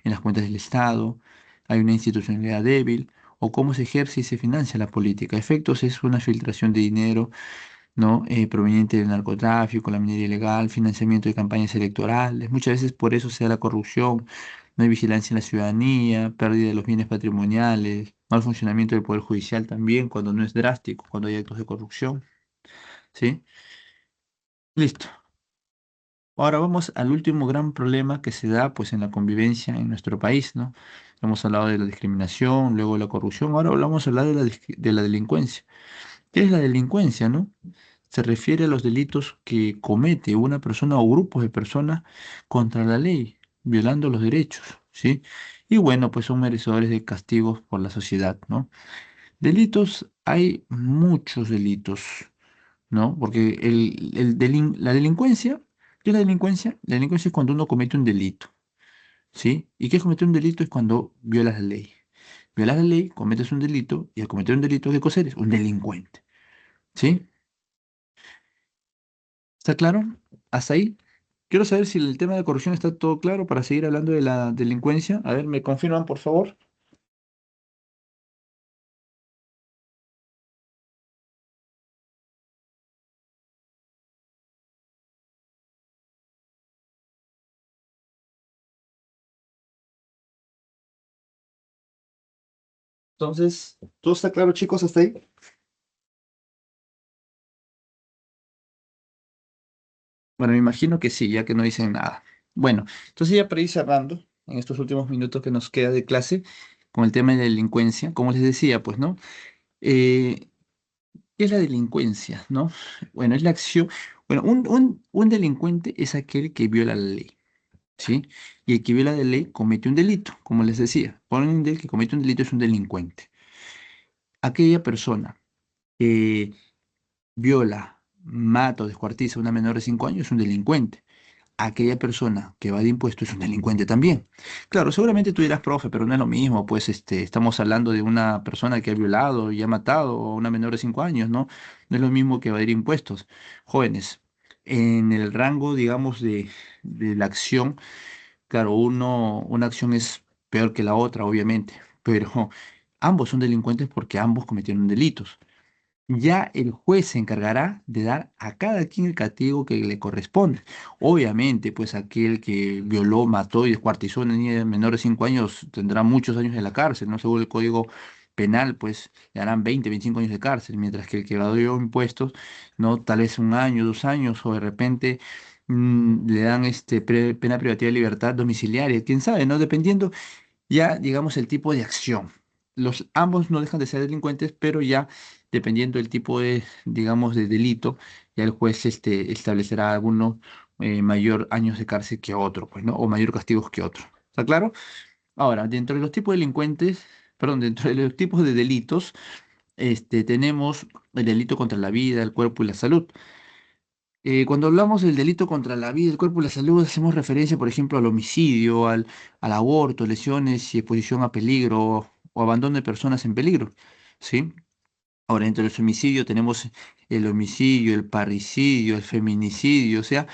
Speaker 1: en las cuentas del Estado, hay una institucionalidad débil o cómo se ejerce y se financia la política. Efectos es una filtración de dinero, ¿no? Proveniente del narcotráfico, la minería ilegal, financiamiento de campañas electorales. Muchas veces por eso se da la corrupción. No hay vigilancia en la ciudadanía, pérdida de los bienes patrimoniales, mal funcionamiento del Poder Judicial también, cuando no es drástico, cuando hay actos de corrupción. ¿Sí? Listo. Ahora vamos al último gran problema que se da pues en la convivencia en nuestro país, ¿no? Hemos hablado de la discriminación, luego de la corrupción, ahora vamos a hablar de de la delincuencia. ¿Qué es la delincuencia, no? Se refiere a los delitos que comete una persona o grupos de personas contra la ley, violando los derechos, ¿sí? Y bueno, pues son merecedores de castigos por la sociedad, ¿no? Delitos, hay muchos delitos, ¿no? Porque la delincuencia, ¿qué es la delincuencia? La delincuencia es cuando uno comete un delito, ¿sí? ¿Y qué es cometer un delito? Es cuando violas la ley. Violas la ley, cometes un delito, y al cometer un delito, ¿qué cosa eres? Un delincuente, ¿sí? ¿Está claro? ¿Hasta ahí? Quiero saber si el tema de corrupción está todo claro para seguir hablando de la delincuencia. A ver, ¿me confirman, por favor? Entonces, ¿todo está claro, chicos, hasta ahí? Bueno, me imagino que sí, ya que no dicen nada. Bueno, entonces ya para ir cerrando, en estos últimos minutos que nos queda de clase, con el tema de la delincuencia, como les decía, pues, ¿no? Eh, ¿Qué es la delincuencia, no? Bueno, es la acción, bueno, un delincuente es aquel que viola la ley, ¿sí? Y el que viola la ley comete un delito, como les decía. Ponen del que comete un delito es un delincuente. Aquella persona que viola, mata o descuartiza a una menor de 5 años es un delincuente. Aquella persona que va de impuestos es un delincuente también. Claro, seguramente tú dirás, profe, pero no es lo mismo, pues estamos hablando de una persona que ha violado y ha matado a una menor de 5 años, ¿no? No es lo mismo que evadir impuestos. Jóvenes, en el rango, digamos, de la acción, claro, una acción es peor que la otra, obviamente, pero ambos son delincuentes porque ambos cometieron delitos. Ya el juez se encargará de dar a cada quien el castigo que le corresponde. Obviamente, pues aquel que violó, mató y descuartizó a una niña menor de 5 años tendrá muchos años en la cárcel, ¿no? Según el Código Penal, pues le darán 20, 25 años de cárcel, mientras que el que evadió impuestos, ¿no? Tal vez 1 año, 2 años, o de repente le dan pena privativa de libertad domiciliaria, quién sabe, ¿no? Dependiendo ya, digamos, el tipo de acción. ambos no dejan de ser delincuentes, pero ya dependiendo del tipo de, digamos, de delito, ya el juez establecerá alguno mayor años de cárcel que otro, pues, ¿no? O mayor castigos que otro. ¿Está claro? Ahora, dentro de los tipos de delincuentes, perdón, dentro de los tipos de delitos, tenemos el delito contra la vida, el cuerpo y la salud. Cuando hablamos del delito contra la vida, el cuerpo y la salud, hacemos referencia, por ejemplo, al homicidio, al aborto, lesiones y exposición a peligro o abandono de personas en peligro, ¿sí? Ahora, dentro del homicidio tenemos el homicidio, el parricidio, el feminicidio, o sea,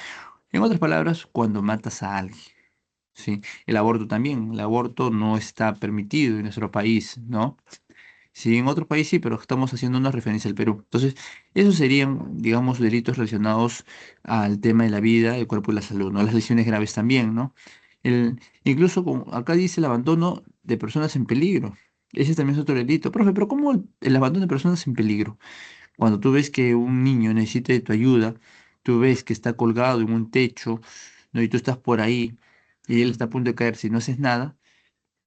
Speaker 1: en otras palabras, cuando matas a alguien, ¿sí? El aborto también, el aborto no está permitido en nuestro país, ¿no? Sí, en otro país sí, pero estamos haciendo una referencia al Perú. Entonces, esos serían, digamos, delitos relacionados al tema de la vida, el cuerpo y la salud, ¿no? Las lesiones graves también, ¿no? Incluso como acá dice el abandono de personas en peligro. Ese también es otro delito. Profe, pero ¿cómo el abandono de personas en peligro? Cuando tú ves que un niño necesita de tu ayuda, tú ves que está colgado en un techo, ¿no? Y tú estás por ahí y él está a punto de caer, si no haces nada,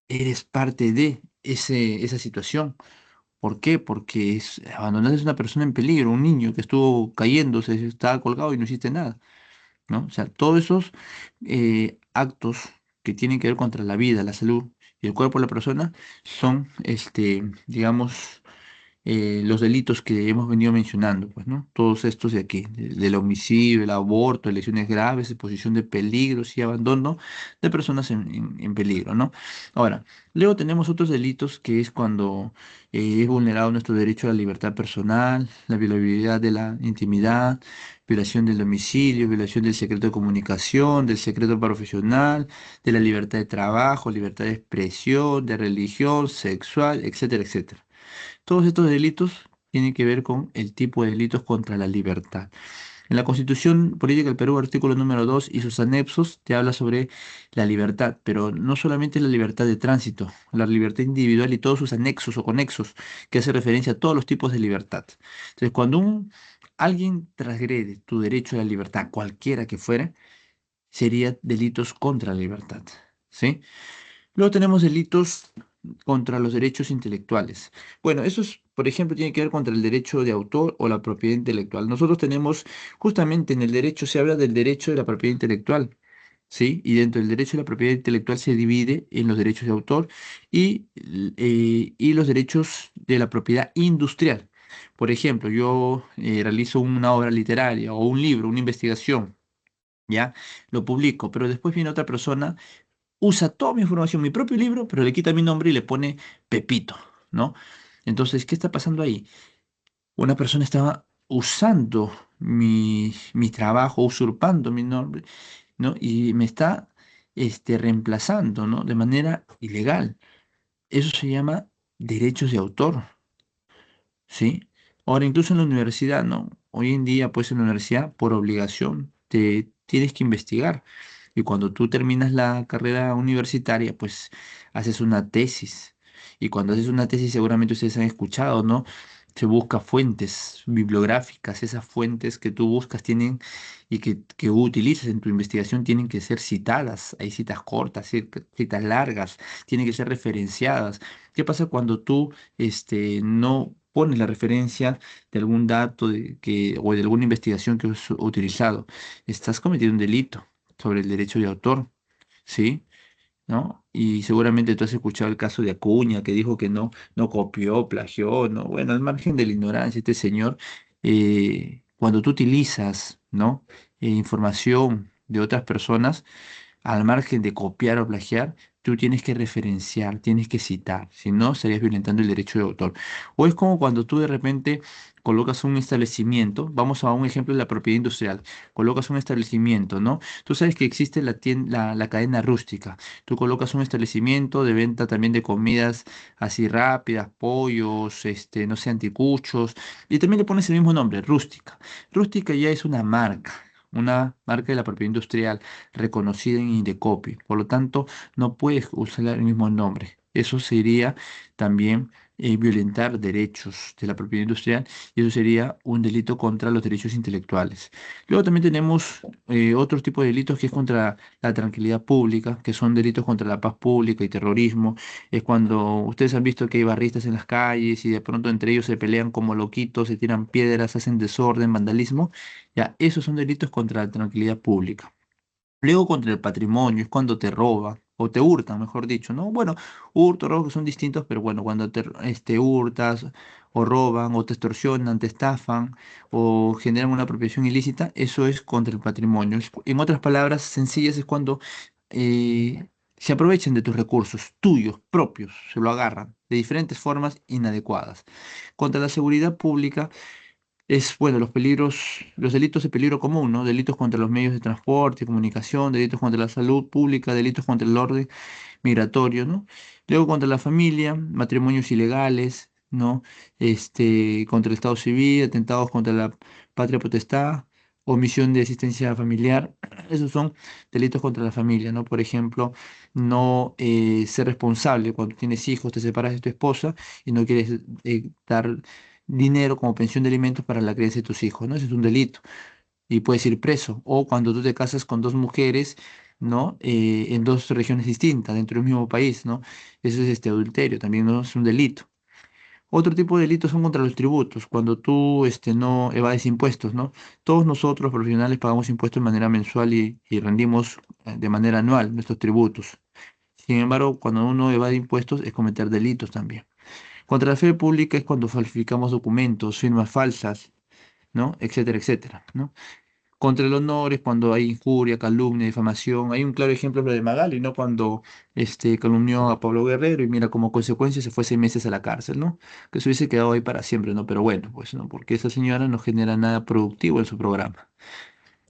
Speaker 1: eres parte de esa situación. ¿Por qué? Porque abandonaste a una persona en peligro, un niño que estuvo cayéndose, estaba colgado y no hiciste nada, ¿no? O sea, todos esos actos que tienen que ver contra la vida, la salud y el cuerpo de la persona son, digamos, los delitos que hemos venido mencionando, pues, ¿no? Todos estos de aquí, del homicidio, el aborto, lesiones graves, exposición de peligros y abandono de personas en peligro, ¿no? Ahora, luego tenemos otros delitos que es cuando es vulnerado nuestro derecho a la libertad personal, la violabilidad de la intimidad, violación del domicilio, violación del secreto de comunicación, del secreto profesional, de la libertad de trabajo, libertad de expresión, de religión, sexual, etcétera, etcétera. Todos estos delitos tienen que ver con el tipo de delitos contra la libertad. En la Constitución Política del Perú, artículo número 2 y sus anexos, te habla sobre la libertad, pero no solamente la libertad de tránsito, la libertad individual y todos sus anexos o conexos, que hace referencia a todos los tipos de libertad. Entonces, cuando alguien transgrede tu derecho a la libertad, cualquiera que fuera, sería delitos contra la libertad. ¿Sí? Luego tenemos delitos contra los derechos intelectuales. Bueno, esos, por ejemplo, tienen que ver contra el derecho de autor o la propiedad intelectual. Nosotros tenemos, justamente en el derecho se habla del derecho de la propiedad intelectual, ¿sí? Y dentro del derecho de la propiedad intelectual se divide en los derechos de autor y los derechos de la propiedad industrial. Por ejemplo, yo realizo una obra literaria o un libro, una investigación, ¿ya? Lo publico, pero después viene otra persona, usa toda mi información, mi propio libro, pero le quita mi nombre y le pone Pepito, ¿no? Entonces, ¿qué está pasando ahí? Una persona estaba usando mi trabajo, usurpando mi nombre, ¿no? Y me está reemplazando, ¿no? De manera ilegal. Eso se llama derechos de autor. ¿Sí? Ahora, incluso en la universidad, ¿no? Hoy en día, pues en la universidad, por obligación, te tienes que investigar. Y cuando tú terminas la carrera universitaria, pues haces una tesis. Y cuando haces una tesis, seguramente ustedes han escuchado, ¿no? Se busca fuentes bibliográficas. Esas fuentes que tú buscas tienen y que utilizas en tu investigación tienen que ser citadas. Hay citas cortas, citas largas, tienen que ser referenciadas. ¿Qué pasa cuando tú no pones la referencia de algún dato o de alguna investigación que has utilizado? Estás cometiendo un delito sobre el derecho de autor, ¿sí? ¿No? Y seguramente tú has escuchado el caso de Acuña, que dijo que no copió, plagió, ¿no? Bueno, al margen de la ignorancia, este señor, cuando tú utilizas, ¿no? Información de otras personas, al margen de copiar o plagiar, tú tienes que referenciar, tienes que citar, si no, estarías violentando el derecho de autor. O es como cuando tú de repente colocas un establecimiento, vamos a un ejemplo de la propiedad industrial, colocas un establecimiento, ¿no? Tú sabes que existe la cadena rústica, tú colocas un establecimiento de venta también de comidas así rápidas, pollos, no sé, anticuchos, y también le pones el mismo nombre, rústica. Rústica ya es una marca de la propiedad industrial reconocida en Indecopi. Por lo tanto, no puedes usar el mismo nombre. Eso sería también violentar derechos de la propiedad industrial y eso sería un delito contra los derechos intelectuales. Luego también tenemos otro tipo de delitos que es contra la tranquilidad pública, que son delitos contra la paz pública y terrorismo. Es cuando ustedes han visto que hay barristas en las calles y de pronto entre ellos se pelean como loquitos, se tiran piedras, hacen desorden, vandalismo. Ya, esos son delitos contra la tranquilidad pública. Luego contra el patrimonio, es cuando te roban, o te hurtan, mejor dicho, ¿no? Bueno, hurto, robo son distintos, pero bueno, cuando te hurtas, o roban, o te extorsionan, te estafan, o generan una apropiación ilícita, eso es contra el patrimonio. En otras palabras sencillas, es cuando se aprovechan de tus recursos tuyos, propios, se lo agarran de diferentes formas inadecuadas. Contra la seguridad pública es, bueno, los peligros, los delitos de peligro común, ¿no? Delitos contra los medios de transporte, comunicación, delitos contra la salud pública, delitos contra el orden migratorio, ¿no? Luego contra la familia, matrimonios ilegales, ¿no? Contra el Estado civil, atentados contra la patria potestad, omisión de asistencia familiar. Esos son delitos contra la familia, ¿no? Por ejemplo, no ser responsable cuando tienes hijos, te separas de tu esposa y no quieres dar dinero como pensión de alimentos para la crianza de tus hijos, ¿no? Ese es un delito y puedes ir preso. O cuando tú te casas con dos mujeres, ¿no? En dos regiones distintas, dentro del mismo país, ¿no? Eso es adulterio, también no es un delito. Otro tipo de delitos son contra los tributos, cuando tú no evades impuestos, ¿no? Todos nosotros, profesionales, pagamos impuestos de manera mensual y rendimos de manera anual nuestros tributos. Sin embargo, cuando uno evade impuestos es cometer delitos también. Contra la fe pública es cuando falsificamos documentos, firmas falsas, ¿no? Etcétera, etcétera, ¿no? Contra el honor es cuando hay injuria, calumnia, difamación. Hay un claro ejemplo lo de Magali, ¿no? Cuando calumnió a Pablo Guerrero y mira, como consecuencia se fue 6 meses a la cárcel, ¿no? Que se hubiese quedado ahí para siempre, ¿no? Pero bueno, pues no, porque esa señora no genera nada productivo en su programa.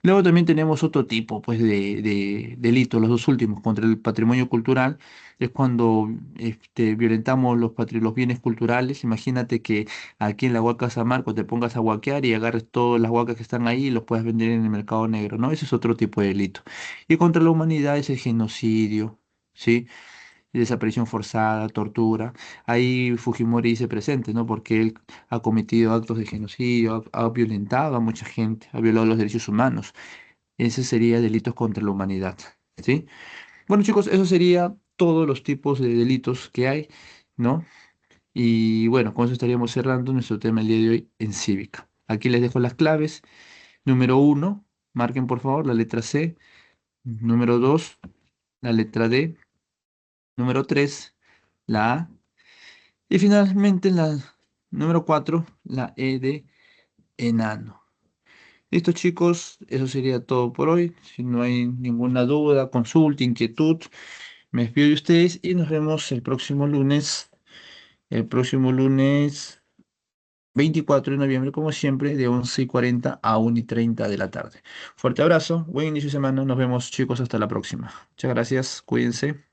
Speaker 1: Luego también tenemos otro tipo, pues, de delitos, los dos últimos, contra el patrimonio cultural, es cuando violentamos los bienes culturales. Imagínate que aquí en la Huaca San Marcos te pongas a huaquear y agarres todas las huacas que están ahí y los puedas vender en el mercado negro, ¿no? Ese es otro tipo de delito. Y contra la humanidad es el genocidio, ¿sí? Desaparición forzada, tortura. Ahí Fujimori dice presente, ¿no? Porque él ha cometido actos de genocidio, ha violentado a mucha gente, ha violado los derechos humanos. Ese sería delitos contra la humanidad, ¿sí? Bueno, chicos, eso sería todos los tipos de delitos que hay, ¿no? Y bueno, con eso estaríamos cerrando nuestro tema el día de hoy en cívica. Aquí les dejo las claves. Número uno, marquen por favor la letra C. Número dos, la letra D. Número tres, la A. Y finalmente la número 4, la E de enano. Listo, chicos, eso sería todo por hoy. Si no hay ninguna duda, consulta, inquietud, me despido de ustedes y nos vemos el próximo lunes 24 de noviembre, como siempre, de 11:40 a 1:30 de la tarde. Fuerte abrazo, buen inicio de semana, nos vemos, chicos, hasta la próxima. Muchas gracias, cuídense.